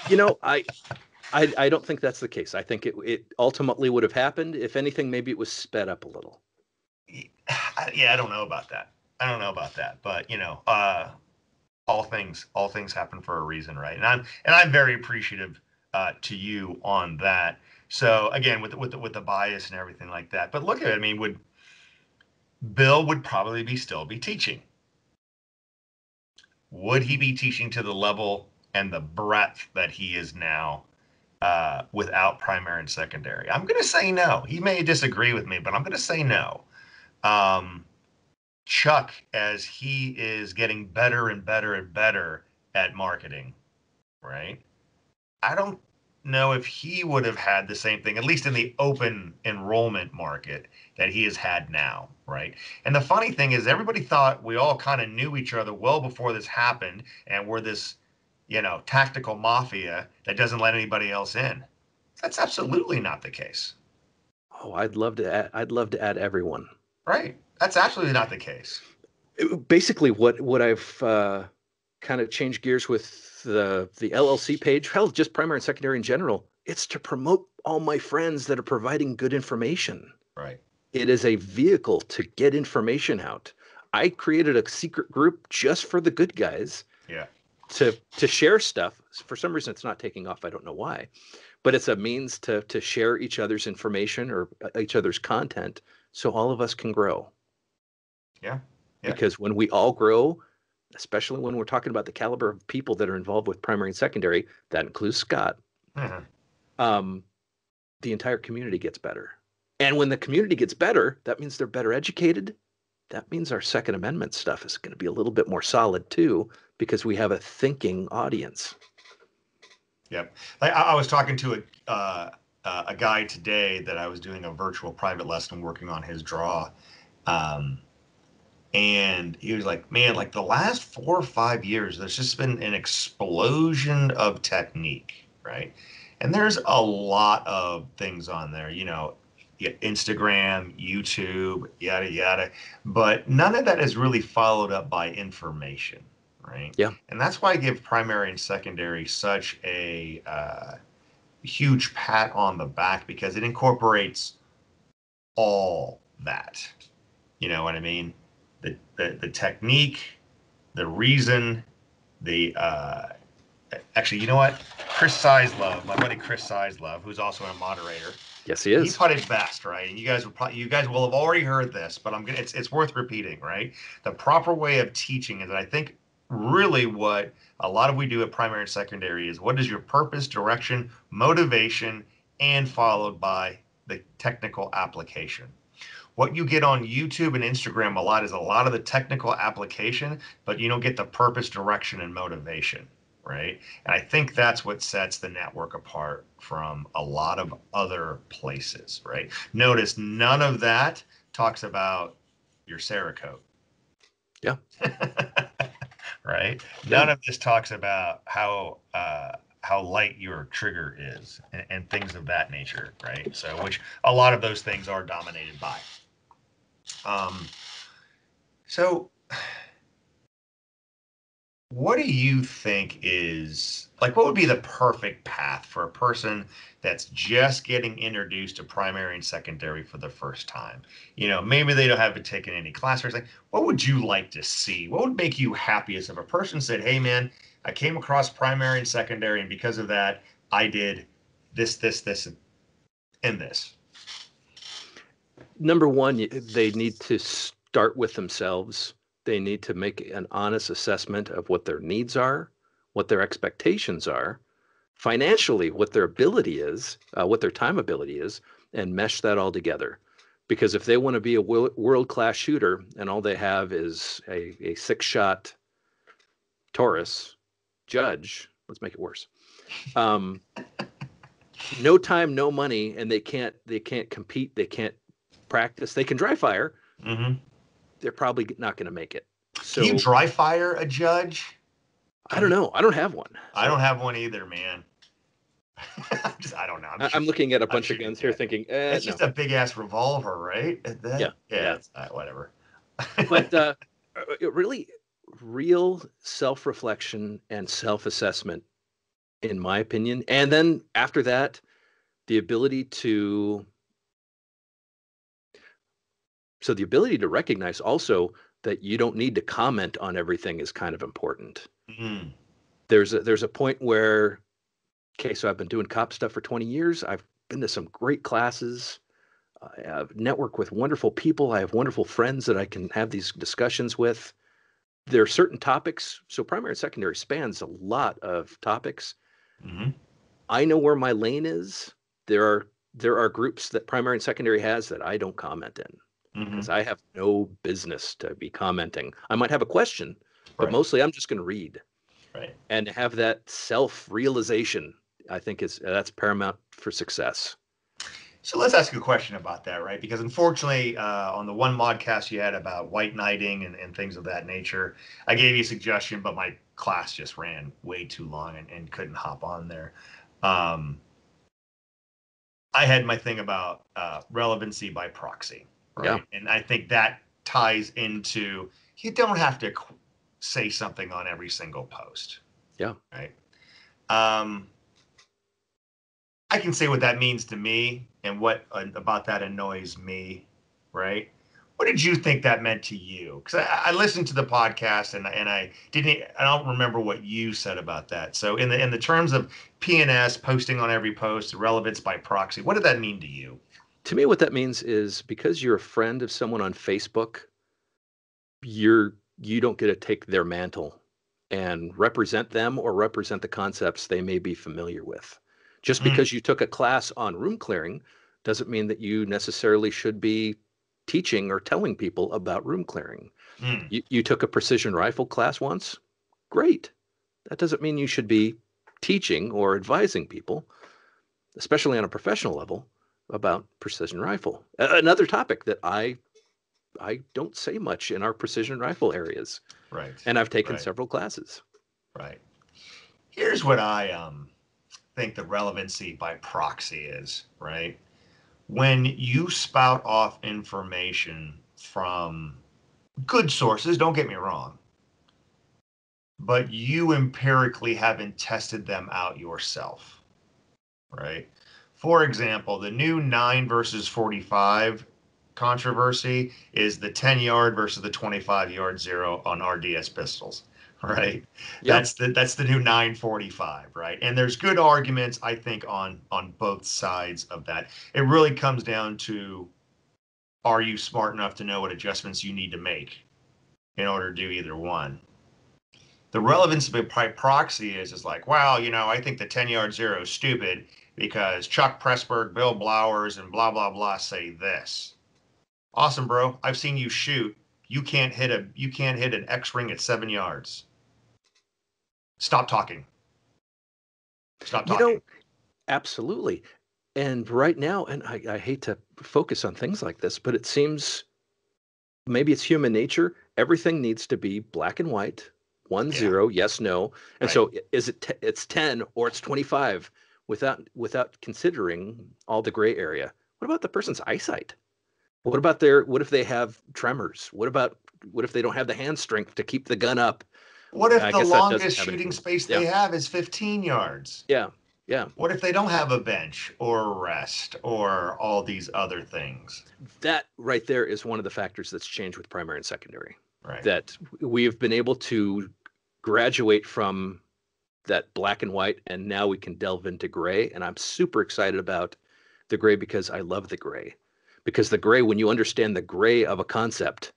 Speaker 2: You know, I don't think that's the case. I think it ultimately would have happened. If anything, maybe it was sped up a little.
Speaker 1: Yeah, I don't know about that. I don't know about that, but all things happen for a reason, right? And I'm very appreciative to you on that. So again, with the bias and everything like that. But look at it. I mean, would Bill would probably still be teaching? Would he be teaching to the level and the breadth that he is now without primary and secondary? I'm going to say no. He may disagree with me, but I'm going to say no. Um, Chuck, as he is getting better and better and better at marketing, right? I don't know if he would have had the same thing, at least in the open enrollment market, that he has had now, right? And the funny thing is, everybody thought we all kind of knew each other well before this happened, and we're this, tactical mafia that doesn't let anybody else in. That's absolutely not the case,
Speaker 2: Oh, I'd love to add everyone.
Speaker 1: right? That's absolutely not the case.
Speaker 2: Basically, what I've kind of changed gears with the LLC page, hell, just primary and secondary in general. It's to promote all my friends that are providing good information.
Speaker 1: Right.
Speaker 2: It is a vehicle to get information out. I created a secret group just for the good guys
Speaker 1: Yeah.
Speaker 2: to share stuff. For some reason, it's not taking off. I don't know why, but it's a means to share each other's information or each other's content, so all of us can grow.
Speaker 1: Yeah. Yeah.
Speaker 2: Because when we all grow, especially when we're talking about the caliber of people that are involved with primary and secondary, that includes Scott,
Speaker 1: Mhm.
Speaker 2: um, the entire community gets better. And when the community gets better, that means they're better educated. That means our Second Amendment stuff is going to be a little bit more solid too, because we have a thinking audience.
Speaker 1: Yep. I was talking to a guy today that I was doing a virtual private lesson working on his draw. Um, and he was like, man, like the last 4 or 5 years, there's just been an explosion of technique, right? And there's a lot of things on there, yeah, Instagram, YouTube, yada, yada. But none of that is really followed up by information, right?
Speaker 2: Yeah.
Speaker 1: And that's why I give primary and secondary such a huge pat on the back because it incorporates all that. You know what I mean? The technique, the reason, the actually, you know what? Chris Sizlove, my buddy Chris Sizlove, who's also a moderator,
Speaker 2: Yes, he
Speaker 1: he
Speaker 2: is.
Speaker 1: put it best, right? And you guys will have already heard this, but it's worth repeating, right? The proper way of teaching is that I think really what a lot of we do at primary and secondary is what is your purpose, direction, motivation, and followed by the technical application. What you get on YouTube and Instagram a lot is a lot of the technical application, but you don't get the purpose, direction, and motivation, right? And I think that's what sets the network apart from a lot of other places, right? Notice none of that talks about your Cerakote,
Speaker 2: Yeah.
Speaker 1: right?
Speaker 2: Yeah.
Speaker 1: None of this talks about how light your trigger is and things of that nature, right? So, which a lot of those things are dominated by. Um, so what do you think is like what would be the perfect path for a person that's just getting introduced to primary and secondary for the first time? Maybe they don't have taken any class or something. What would you like to see? What would make you happiest if a person said, "Hey man, I came across primary and secondary and because of that, I did this and this."
Speaker 2: Number one, they need to start with themselves. They need to make an honest assessment of what their needs are, what their expectations are, financially, what their ability is, what their time ability is, and mesh that all together. Because if they want to be a world-class shooter and all they have is a six-shot Taurus judge, let's make it worse. Um, no time, no money, and they can't compete, they can't practice. They can dry fire.
Speaker 1: Hmm.
Speaker 2: They're probably not going to make it.
Speaker 1: Can you
Speaker 2: So
Speaker 1: dry fire a judge?
Speaker 2: I
Speaker 1: Can
Speaker 2: don't
Speaker 1: you?
Speaker 2: know. I don't have one.
Speaker 1: I don't
Speaker 2: So
Speaker 1: have one either, man. I don't know.
Speaker 2: I'm looking at a
Speaker 1: I'm
Speaker 2: bunch of
Speaker 1: shooting
Speaker 2: guns here
Speaker 1: at.
Speaker 2: thinking,
Speaker 1: It's
Speaker 2: no.
Speaker 1: just a big ass revolver, right?
Speaker 2: Yeah,
Speaker 1: Yeah,
Speaker 2: yeah.
Speaker 1: it's whatever.
Speaker 2: But it really, real self reflection and self assessment in my opinion. And then after that, the ability to the ability to recognize also that you don't need to comment on everything is kind of important.
Speaker 1: Mm.
Speaker 2: There's a point where, okay, so I've been doing cop stuff for 20 years. I've been to some great classes. I have networked with wonderful people. I have wonderful friends that I can have these discussions with. There are certain topics. So primary and secondary spans a lot of topics.
Speaker 1: Mm-hmm.
Speaker 2: I know where my lane is. There are groups that primary and secondary has that I don't comment in
Speaker 1: Mm-hmm.
Speaker 2: because I have no business to be commenting. I might have a question, but
Speaker 1: Right.
Speaker 2: mostly I'm just going to read
Speaker 1: Right.
Speaker 2: and have that self-realization. I think is that's paramount for success.
Speaker 1: So let's ask you a question about that, right? Because unfortunately, on the one modcast you had about white knighting and things of that nature, I gave you a suggestion, but my class just ran way too long and couldn't hop on there. Um, I had my thing about relevancy by proxy,
Speaker 2: Yeah,
Speaker 1: right? And I think that ties into you don't have to say something on every single post,
Speaker 2: yeah.
Speaker 1: right? Um, I can say what that means to me and what about that annoys me, right? What did you think that meant to you? Because I listened to the podcast and I don't remember what you said about that. So in the terms of PNS posting on every post, relevance by proxy, what did that mean to you?
Speaker 2: To me, what that means is because you're a friend of someone on Facebook, you don't get to take their mantle and represent them or represent the concepts they may be familiar with. Just
Speaker 1: Mm,
Speaker 2: because you took a class on room clearing doesn't mean that you necessarily should be teaching or telling people about room clearing.
Speaker 1: mm,
Speaker 2: You took a precision rifle class once, great. That doesn't mean you should be teaching or advising people, especially on a professional level, about precision rifle. Another topic that I don't say much in our precision rifle areas,
Speaker 1: right,
Speaker 2: and I've taken
Speaker 1: right,
Speaker 2: several classes.
Speaker 1: right. Here's what I think the relevancy by proxy is, right? When you spout off information from good sources, don't get me wrong, but you empirically haven't tested them out yourself, right? For example, the new 9 versus 45 controversy is the 10-yard versus the 25-yard zero on RDS pistols, right?
Speaker 2: Yeah,
Speaker 1: That's the new 945, right? And there's good arguments I think on both sides of that. It really comes down to, are you smart enough to know what adjustments you need to make in order to do either one? The relevance of it by proxy is like, well, I think the 10-yard zero is stupid because Chuck Pressburg, Bill Blowers, and blah blah blah say this. Awesome, bro. I've seen you shoot. You can't hit an X ring at 7 yards. Stop talking. Stop
Speaker 2: you know,
Speaker 1: talking.
Speaker 2: absolutely. And right now, and I hate to focus on things like this, but it seems maybe it's human nature. Everything needs to be black and white, one
Speaker 1: Yeah,
Speaker 2: zero, yes, no. And
Speaker 1: right.
Speaker 2: so is it it's 10 or it's 25 without considering all the gray area. What about the person's eyesight? What if they have tremors? What if they don't have the hand strength to keep the gun up?
Speaker 1: What if
Speaker 2: I
Speaker 1: the
Speaker 2: guess that doesn't
Speaker 1: longest
Speaker 2: have
Speaker 1: shooting
Speaker 2: anything.
Speaker 1: space
Speaker 2: Yeah.
Speaker 1: they have is 15 yards?
Speaker 2: Yeah. Yeah.
Speaker 1: What if they don't have a bench or a rest or all these other things?
Speaker 2: That right there is one of the factors that's changed with primary and secondary.
Speaker 1: Right.
Speaker 2: That we have been able to graduate from that black and white, and now we can delve into gray. And I'm super excited about the gray because I love the gray. Because the gray, when you understand the gray of a concept,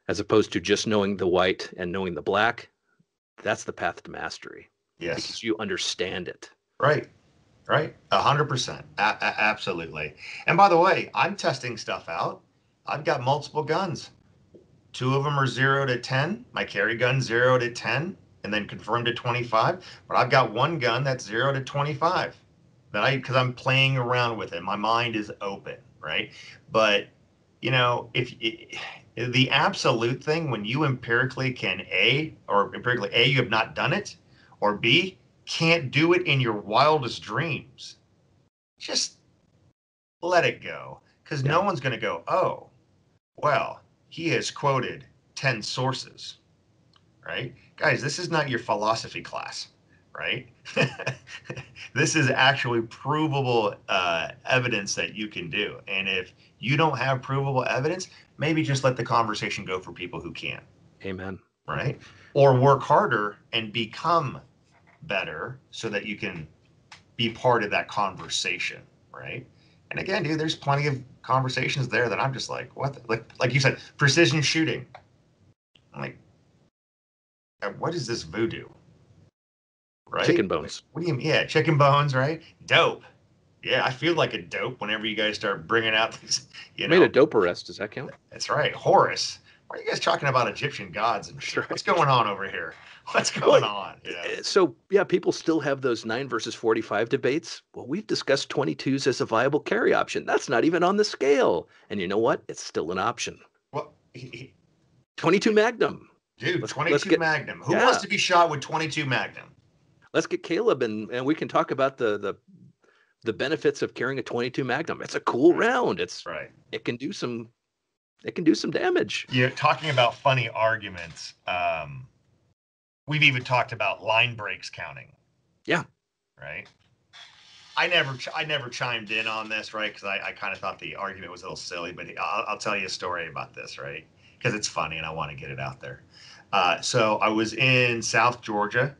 Speaker 2: as opposed to just knowing the white and knowing the black, that's the path to mastery
Speaker 1: Yes.
Speaker 2: because you understand it.
Speaker 1: Right. Right. 100%. Absolutely. And by the way, I'm testing stuff out. I've got multiple guns. Two of them are 0 to 10. My carry gun 0 to 10, and then confirmed to 25. But I've got one gun that's 0 to 25 because I'm playing around with it. My mind is open, right? But if the absolute thing, when you empirically you have not done it, or B, can't do it in your wildest dreams, just let it go. Because no
Speaker 2: Yeah.
Speaker 1: one's going to go, oh, well, he has quoted 10 sources, right? Guys, this is not your philosophy class, right? This is actually provable evidence that you can do. And if you don't have provable evidence, maybe just let the conversation go for people who can,
Speaker 2: Amen.
Speaker 1: right? Or work harder and become better so that you can be part of that conversation, right? And again, dude, there's plenty of conversations there that I'm just like, what? Like you said, precision shooting. I'm like, what is this voodoo?
Speaker 2: Chicken
Speaker 1: Right? Like,
Speaker 2: bones.
Speaker 1: what do you mean? Yeah, chicken bones, right? Dope. Yeah, I feel like a dope whenever you guys start bringing out these,
Speaker 2: I made a dope arrest. Does that count?
Speaker 1: That's right. Horus. Why are you guys talking about Egyptian gods and
Speaker 2: That's
Speaker 1: shit? What's
Speaker 2: right.
Speaker 1: going on over here? What's
Speaker 2: Well,
Speaker 1: going on? You know?
Speaker 2: so yeah, people still have those 9 versus 45 debates. Well, we've discussed 22s as a viable carry option. That's not even on the scale. And you know what? It's still an option.
Speaker 1: Well,
Speaker 2: 22 Magnum.
Speaker 1: dude,
Speaker 2: Let's
Speaker 1: 22
Speaker 2: get
Speaker 1: Magnum. Who wants
Speaker 2: yeah.
Speaker 1: to be shot with 22 Magnum?
Speaker 2: Let's get Caleb and we can talk about the benefits of carrying a 22 Magnum. It's a cool round.
Speaker 1: Right.
Speaker 2: It can do some damage.
Speaker 1: You're talking about funny arguments. We've even talked about line breaks counting.
Speaker 2: Yeah.
Speaker 1: Right. I never chimed in on this, right? Because I kind of thought the argument was a little silly, but I'll tell you a story about this, right? Because it's funny and I want to get it out there. So I was in South Georgia,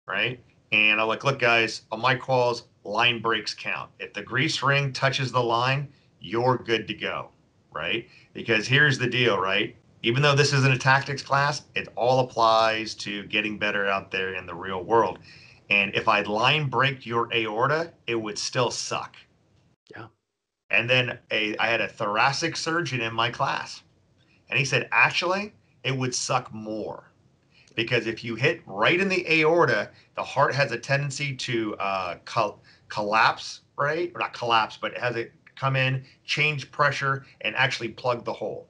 Speaker 1: right? And I'm like, look, guys, on my calls, line breaks count. If the grease ring touches the line, you're good to go, right? Because here's the deal, right? Even though this isn't a tactics class, it all applies to getting better out there in the real world. And if I line break your aorta, it would still suck.
Speaker 2: Yeah.
Speaker 1: And then I had a thoracic surgeon in my class, and he said, actually, it would suck more because if you hit right in the aorta, the heart has a tendency to collapse, right? Or not collapse, but it has it come in, change pressure, and actually plug the hole.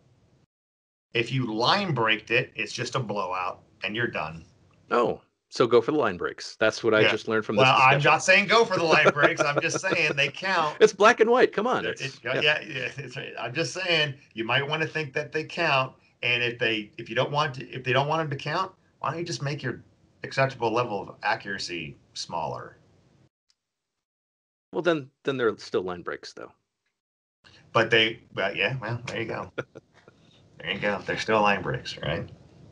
Speaker 1: If you line braked it, it's just a blowout, and you're done.
Speaker 2: Oh, so go for the line breaks. That's what I
Speaker 1: Yeah.
Speaker 2: just learned from this
Speaker 1: Well, I'm
Speaker 2: discussion.
Speaker 1: not saying go for the line breaks. I'm just saying they count.
Speaker 2: It's black and white. Come on. It's
Speaker 1: Yeah. It's right. I'm just saying you might want to think that they count, and if you don't want to, if they don't want them to count, why don't you just make your acceptable level of accuracy smaller?
Speaker 2: Well, then they're still line breaks though.
Speaker 1: But yeah, well, there you go. There you go. They're still line breaks, right?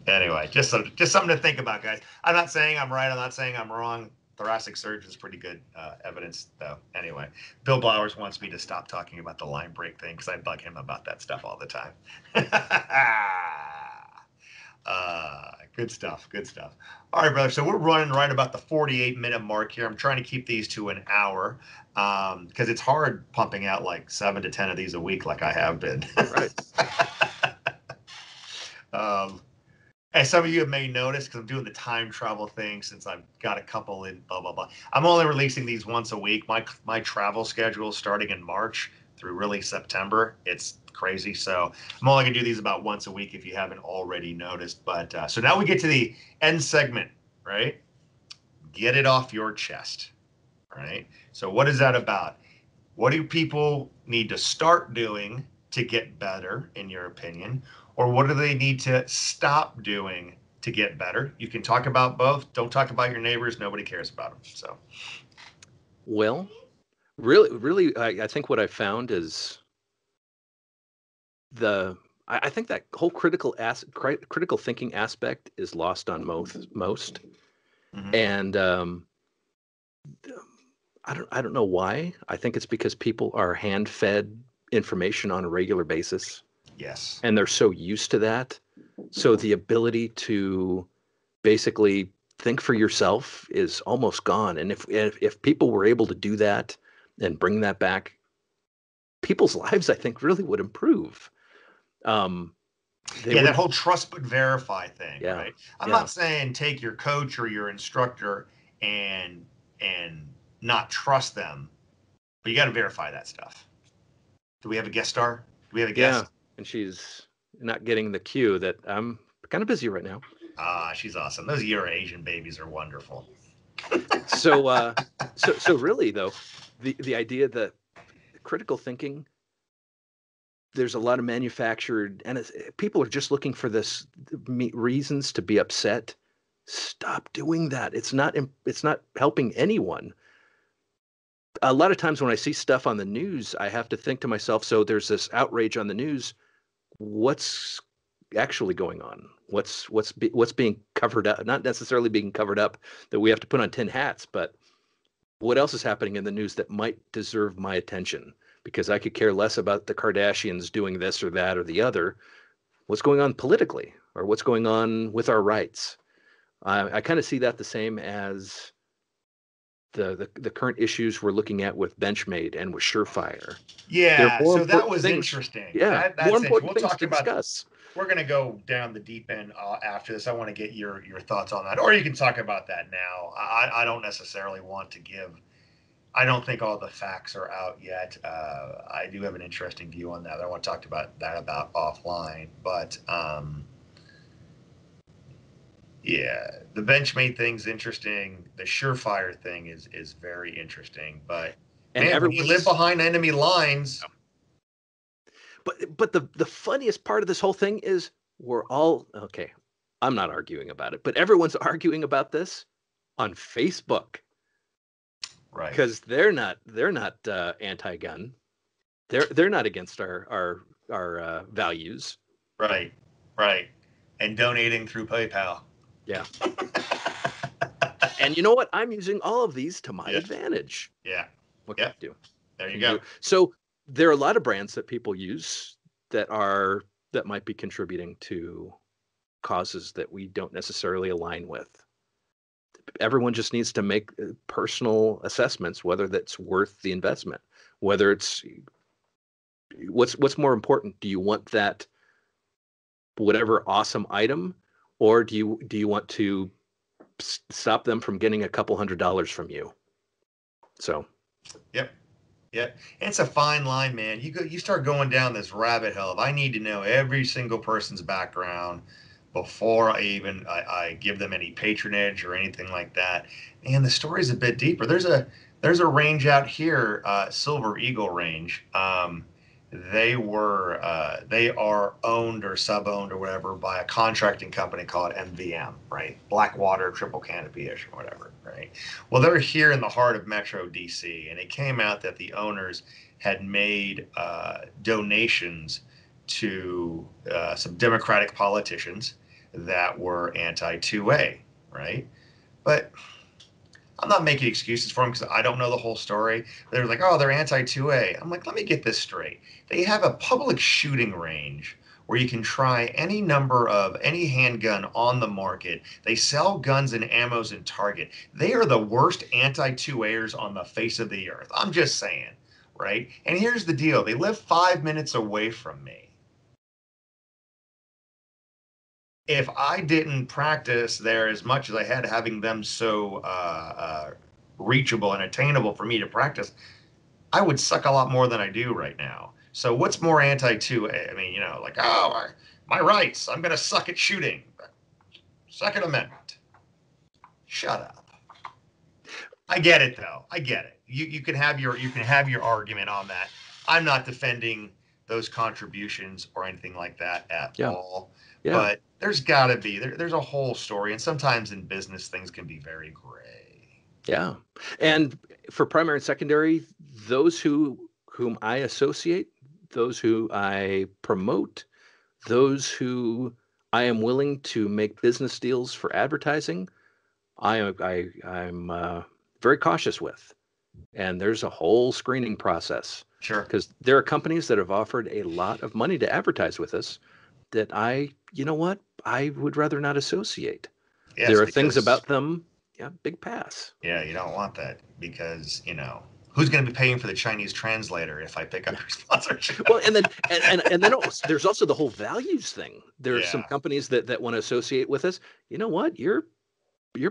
Speaker 1: Anyway, just something to think about, guys. I'm not saying I'm right. I'm not saying I'm wrong. Thoracic surgeon is pretty good evidence, though. Anyway, Bill Blowers wants me to stop talking about the line break thing because I bug him about that stuff all the time. Good stuff. Good stuff. All right, brother. So we're running right about the 48-minute mark here. I'm trying to keep these to an hour because it's hard pumping out like 7 to 10 of these a week like I have been.
Speaker 2: Right.
Speaker 1: As some of you may notice, because I'm doing the time travel thing since I've got a couple in blah, blah, blah. I'm only releasing these once a week. My travel schedule starting in March through really September. It's crazy. So I'm only going to do these about once a week if you haven't already noticed. But so now we get to the end segment, right? Get it off your chest, right? So what is that about? What do people need to start doing to get better, in your opinion? Or what do they need to stop doing to get better? You can talk about both. Don't talk about your neighbors. Nobody cares about them. So,
Speaker 2: Well, really, I think what I found is I think that whole critical thinking aspect is lost on most.
Speaker 1: mhm.
Speaker 2: And I don't know why. I think it's because people are hand fed information on a regular basis,
Speaker 1: Yes.
Speaker 2: and they're so used to that. So the ability to basically think for yourself is almost gone. And if people were able to do that and bring that back, people's lives, I think, really would improve. They
Speaker 1: Yeah, that
Speaker 2: would,
Speaker 1: whole trust but verify thing,
Speaker 2: yeah,
Speaker 1: right? I'm
Speaker 2: yeah.
Speaker 1: not saying take your coach or your instructor and not trust them, but you got to verify that stuff. Do we have a guest star? Do we have a
Speaker 2: Yeah,
Speaker 1: guest?
Speaker 2: and she's not getting the cue that I'm kind of busy right now.
Speaker 1: She's awesome. Those Euro Asian babies are wonderful.
Speaker 2: So really though, the idea that critical thinking, there's a lot of manufactured, and people are just looking for reasons to be upset Stop doing that. It's not helping anyone. A lot of times when I see stuff on the news, I have to think to myself, so there's this outrage on the news. What's actually going on? What's being covered up? Not necessarily being covered up that we have to put on tin hats, but what else is happening in the news that might deserve my attention? Because I could care less about the Kardashians doing this or that or the other. What's going on politically, or what's going on with our rights? I kind of see that the same as the current issues we're looking at with Benchmade and with Surefire. There are
Speaker 1: Yeah,
Speaker 2: more
Speaker 1: so that
Speaker 2: important
Speaker 1: was
Speaker 2: things.
Speaker 1: interesting.
Speaker 2: Yeah, more
Speaker 1: That's interesting.
Speaker 2: important
Speaker 1: We'll
Speaker 2: things
Speaker 1: talk
Speaker 2: to
Speaker 1: about.
Speaker 2: discuss.
Speaker 1: We're gonna go down the deep end after this. I want to get your thoughts on that, or you can talk about that now. I don't necessarily want to give. I don't think all the facts are out yet. I do have an interesting view on that. I want to talk about that about offline, but yeah, the Benchmade thing's interesting. The Surefire thing is very interesting, but
Speaker 2: And
Speaker 1: man, when you live
Speaker 2: everyone's
Speaker 1: behind enemy lines.
Speaker 2: but the funniest part of this whole thing is we're all okay. I'm not arguing about it, but everyone's arguing about this on Facebook
Speaker 1: Right.
Speaker 2: because they're not anti-gun. They're not against our values.
Speaker 1: Right, right. And donating through PayPal.
Speaker 2: Yeah. And you know what? I'm using all of these to my
Speaker 1: Yeah,
Speaker 2: advantage.
Speaker 1: yeah,
Speaker 2: What can
Speaker 1: yeah.
Speaker 2: you do?
Speaker 1: There you
Speaker 2: Can you
Speaker 1: go.
Speaker 2: do? So there are a lot of brands that people use that might be contributing to causes that we don't necessarily align with. Everyone just needs to make personal assessments whether that's worth the investment, whether it's what's more important. Do you want that whatever awesome item, or do you want to stop them from getting a couple $100s from you? So
Speaker 1: Yep, yep. It's a fine line, man. You start going down this rabbit hole of I need to know every single person's background before I give them any patronage or anything like that. And the story's a bit deeper. There's a range out here, Silver Eagle Range. They are owned or sub-owned or whatever by a contracting company called MVM, right? Blackwater Triple Canopy-ish or whatever, right? Well, they're here in the heart of Metro DC, and it came out that the owners had made donations to some Democratic politicians that were anti-2A, right? But I'm not making excuses for them because I don't know the whole story. They're like, oh, they're anti-2A. I'm like, let me get this straight. They have a public shooting range where you can try any number of any handgun on the market. They sell guns and ammos in Target. They are the worst anti-2Aers on the face of the earth. I'm just saying, right? And here's the deal. They live 5 minutes away from me. If I didn't practice there as much as I had, having them so reachable and attainable for me to practice, I would suck a lot more than I do right now. So what's more anti-2A? I mean, like, oh, my rights. I'm going to suck at shooting. Second Amendment. Shut up. I get it though. I get it. You can have your argument on that. I'm not defending those contributions or anything like that at
Speaker 2: yeah,
Speaker 1: all.
Speaker 2: yeah,
Speaker 1: But there's got to be there's a whole story, and sometimes in business things can be very gray.
Speaker 2: yeah. And for primary and secondary, those whom I associate, those who I promote, those who I am willing to make business deals for advertising, I'm very cautious with. And there's a whole screening process
Speaker 1: Sure.
Speaker 2: because there are companies that have offered a lot of money to advertise with us that you know what, I would rather not associate.
Speaker 1: Yes,
Speaker 2: There are things
Speaker 1: because
Speaker 2: about them, yeah, big pass.
Speaker 1: yeah, you don't want that because who's going to be paying for the Chinese translator if I pick up
Speaker 2: Yeah.
Speaker 1: your sponsorship?
Speaker 2: Well, and then also, there's also the whole values thing. There are some
Speaker 1: Yeah,
Speaker 2: companies that want to associate with us. You know what? You're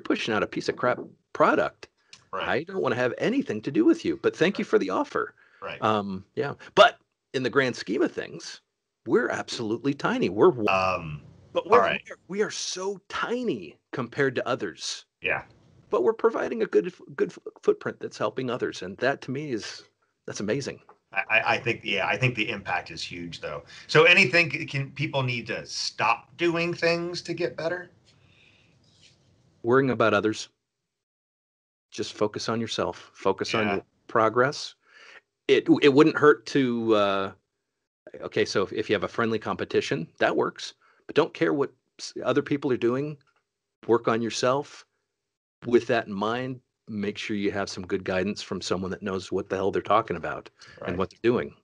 Speaker 2: pushing out a piece of crap product.
Speaker 1: right,
Speaker 2: I don't want to have anything to do with you, but thank you
Speaker 1: right,
Speaker 2: for the offer.
Speaker 1: right.
Speaker 2: Yeah. But in the grand scheme of things, we're absolutely tiny. But
Speaker 1: All right.
Speaker 2: we are so tiny compared to others.
Speaker 1: Yeah.
Speaker 2: But we're providing a good footprint that's helping others, and that to me that's amazing.
Speaker 1: I think, yeah, I think the impact is huge though. So anything, can people need to stop doing things to get better?
Speaker 2: worrying about others. Just focus on yourself. Focus on
Speaker 1: Yeah.
Speaker 2: your progress. It wouldn't hurt to okay, so if you have a friendly competition, that works. But don't care what other people are doing. Work on yourself. With that in mind, make sure you have some good guidance from someone that knows what the hell they're talking about and
Speaker 1: Right.
Speaker 2: what they're doing.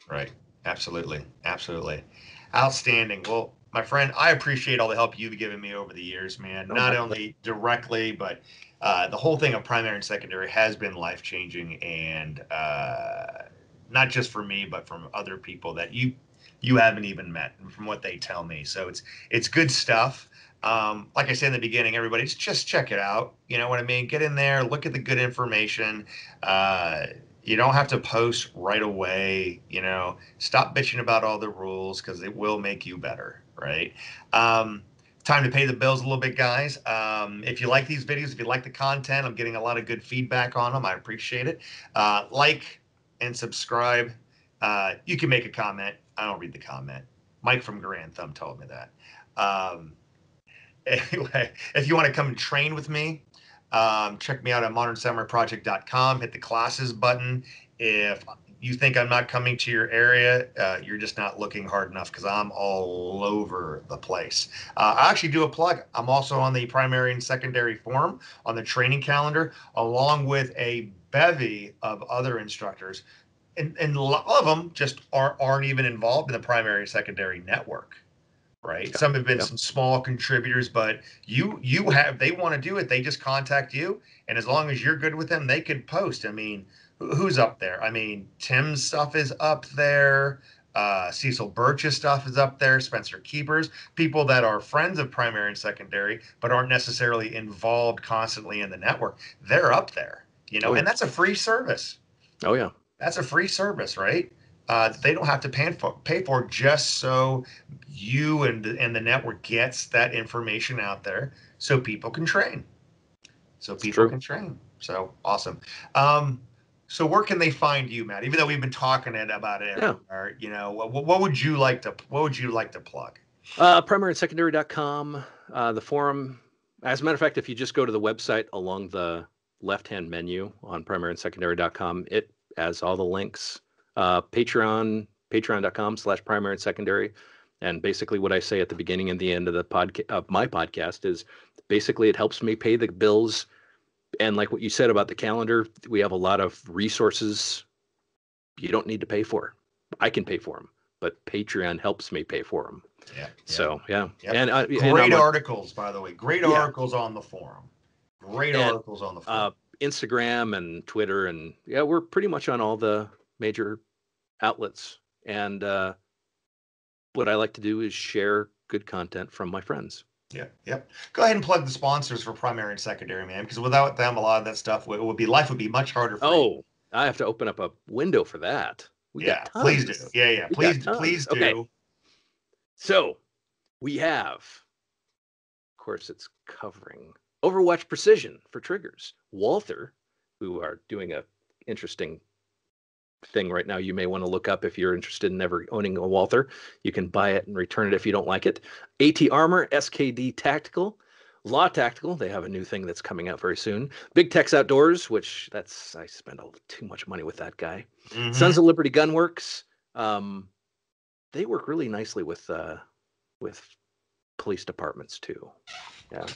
Speaker 1: Right. Absolutely. Absolutely. Outstanding. Well, my friend, I appreciate all the help you've given me over the years, man.
Speaker 2: Oh,
Speaker 1: Not
Speaker 2: my pleasure.
Speaker 1: only directly, but the whole thing of primary and secondary has been life changing, and not just for me, but from other people that you haven't even met, and from what they tell me. So it's good stuff. Like I said in the beginning, everybody, just check it out. You know what I mean? Get in there, look at the good information. Uh, you don't have to post right away. Stop bitching about all the rules because it will make you better, right? Um, Time to pay the bills a little bit, guys. If you like these videos, if you like the content, I'm getting a lot of good feedback on them. I appreciate it. Like and subscribe. You can make a comment. I don't read the comment. Mike from Grand Thumb told me that. Anyway, if you want to come and train with me, check me out at modernsamuraiproject.com. Hit the classes button. If you think I'm not coming to your area, you're just not looking hard enough because I'm all over the place. I actually do a plug. I'm also on the primary and secondary forum on the training calendar, along with a bevy of other instructors. And a lot of them just aren't even involved in the primary and secondary network, right?
Speaker 2: Yeah.
Speaker 1: Some have been
Speaker 2: Yep.
Speaker 1: some small contributors, but you have they want to do it, they just contact you, and as long as you're good with them, they could post. I mean, who's up there? I mean, Tim's stuff is up there. Cecil Birch's stuff is up there. Spencer Keepers, people that are friends of primary and secondary, but aren't necessarily involved constantly in the network. They're up there,
Speaker 2: Oh, yeah.
Speaker 1: and that's a free service.
Speaker 2: Oh, yeah.
Speaker 1: That's a free service, right? They don't have to pay for just so you and the network gets that information out there so people can train. So
Speaker 2: It's
Speaker 1: people
Speaker 2: true.
Speaker 1: can train. So awesome. Um, so where can they find you, Matt? Even though we've been talking about it
Speaker 2: Yeah.
Speaker 1: everywhere, what would you like to plug?
Speaker 2: Primaryandsecondary.com, the forum. As a matter of fact, if you just go to the website along the left-hand menu on primaryandsecondary.com, it has all the links. Patreon.com/primary and secondary. And basically what I say at the beginning and the end of the podcast of my podcast is basically it helps me pay the bills. And like what you said about the calendar, we have a lot of resources you don't need to pay for. I can pay for them, but Patreon helps me pay for them.
Speaker 1: Yeah, yeah,
Speaker 2: So yeah,
Speaker 1: yep.
Speaker 2: and I'm
Speaker 1: Great
Speaker 2: on,
Speaker 1: articles, by the way. Great
Speaker 2: yeah,
Speaker 1: articles on the forum. Great
Speaker 2: and
Speaker 1: articles on the forum.
Speaker 2: Instagram and Twitter, and yeah, we're pretty much on all the major outlets. And what I like to do is share good content from my friends.
Speaker 1: Yeah, yep. Go ahead and plug the sponsors for primary and secondary, man, because without them, a lot of that stuff life would be much harder for you.
Speaker 2: Oh, I have to open up a window for that. We got
Speaker 1: Yeah, please do.
Speaker 2: tons.
Speaker 1: Yeah, yeah.
Speaker 2: We got
Speaker 1: Please
Speaker 2: tons. Okay,
Speaker 1: do.
Speaker 2: so we have, of course, it's covering Overwatch Precision for triggers. Walther, who are doing a interesting thing right now you may want to look up if you're interested in ever owning a Walther. You can buy it and return it if you don't like it. AT Armor, SKD Tactical, Law Tactical. They have a new thing that's coming out very soon. Big Tex Outdoors, which I spend too much money with that guy. Sons of Liberty Gunworks. They work really nicely with police departments too. Yeah.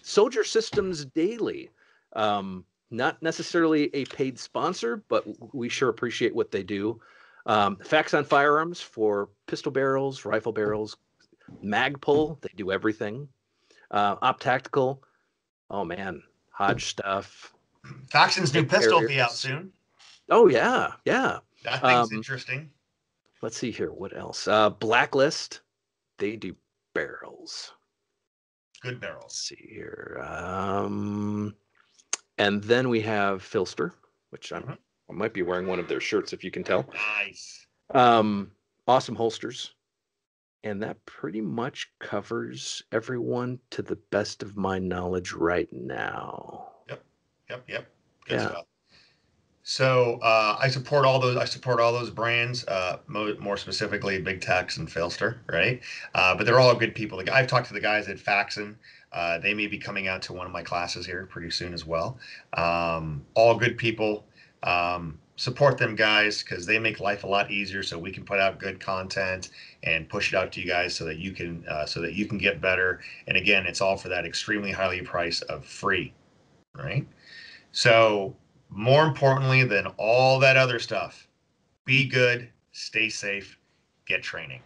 Speaker 2: Soldier Systems Daily. Not necessarily a paid sponsor, but we sure appreciate what they do. Facts on Firearms for pistol barrels, rifle barrels, Magpul. They do everything. Op Tactical. Oh man, Hodge stuff.
Speaker 1: Faxon's new
Speaker 2: Pick
Speaker 1: pistol will be out
Speaker 2: carriers.
Speaker 1: soon.
Speaker 2: Oh yeah, yeah.
Speaker 1: That thing's interesting.
Speaker 2: Let's see here. What else? Blacklist. They do barrels.
Speaker 1: Good barrels.
Speaker 2: Let's see here. And then we have PHLster, which I might be wearing one of their shirts if you can tell.
Speaker 1: Nice.
Speaker 2: Awesome holsters. And that pretty much covers everyone to the best of my knowledge right now.
Speaker 1: Yep. Good stuff. So I support all those. I support all those brands. More specifically, Big Tex and PHLster, right? But they're all good people. I've talked to the guys at Faxon. They may be coming out to one of my classes here pretty soon as well. All good people. Support them guys because they make life a lot easier. So we can put out good content and push it out to you guys so that you can get better. And again, it's all for that extremely highly priced of free, right? So, more importantly than all that other stuff, be good, stay safe, get training.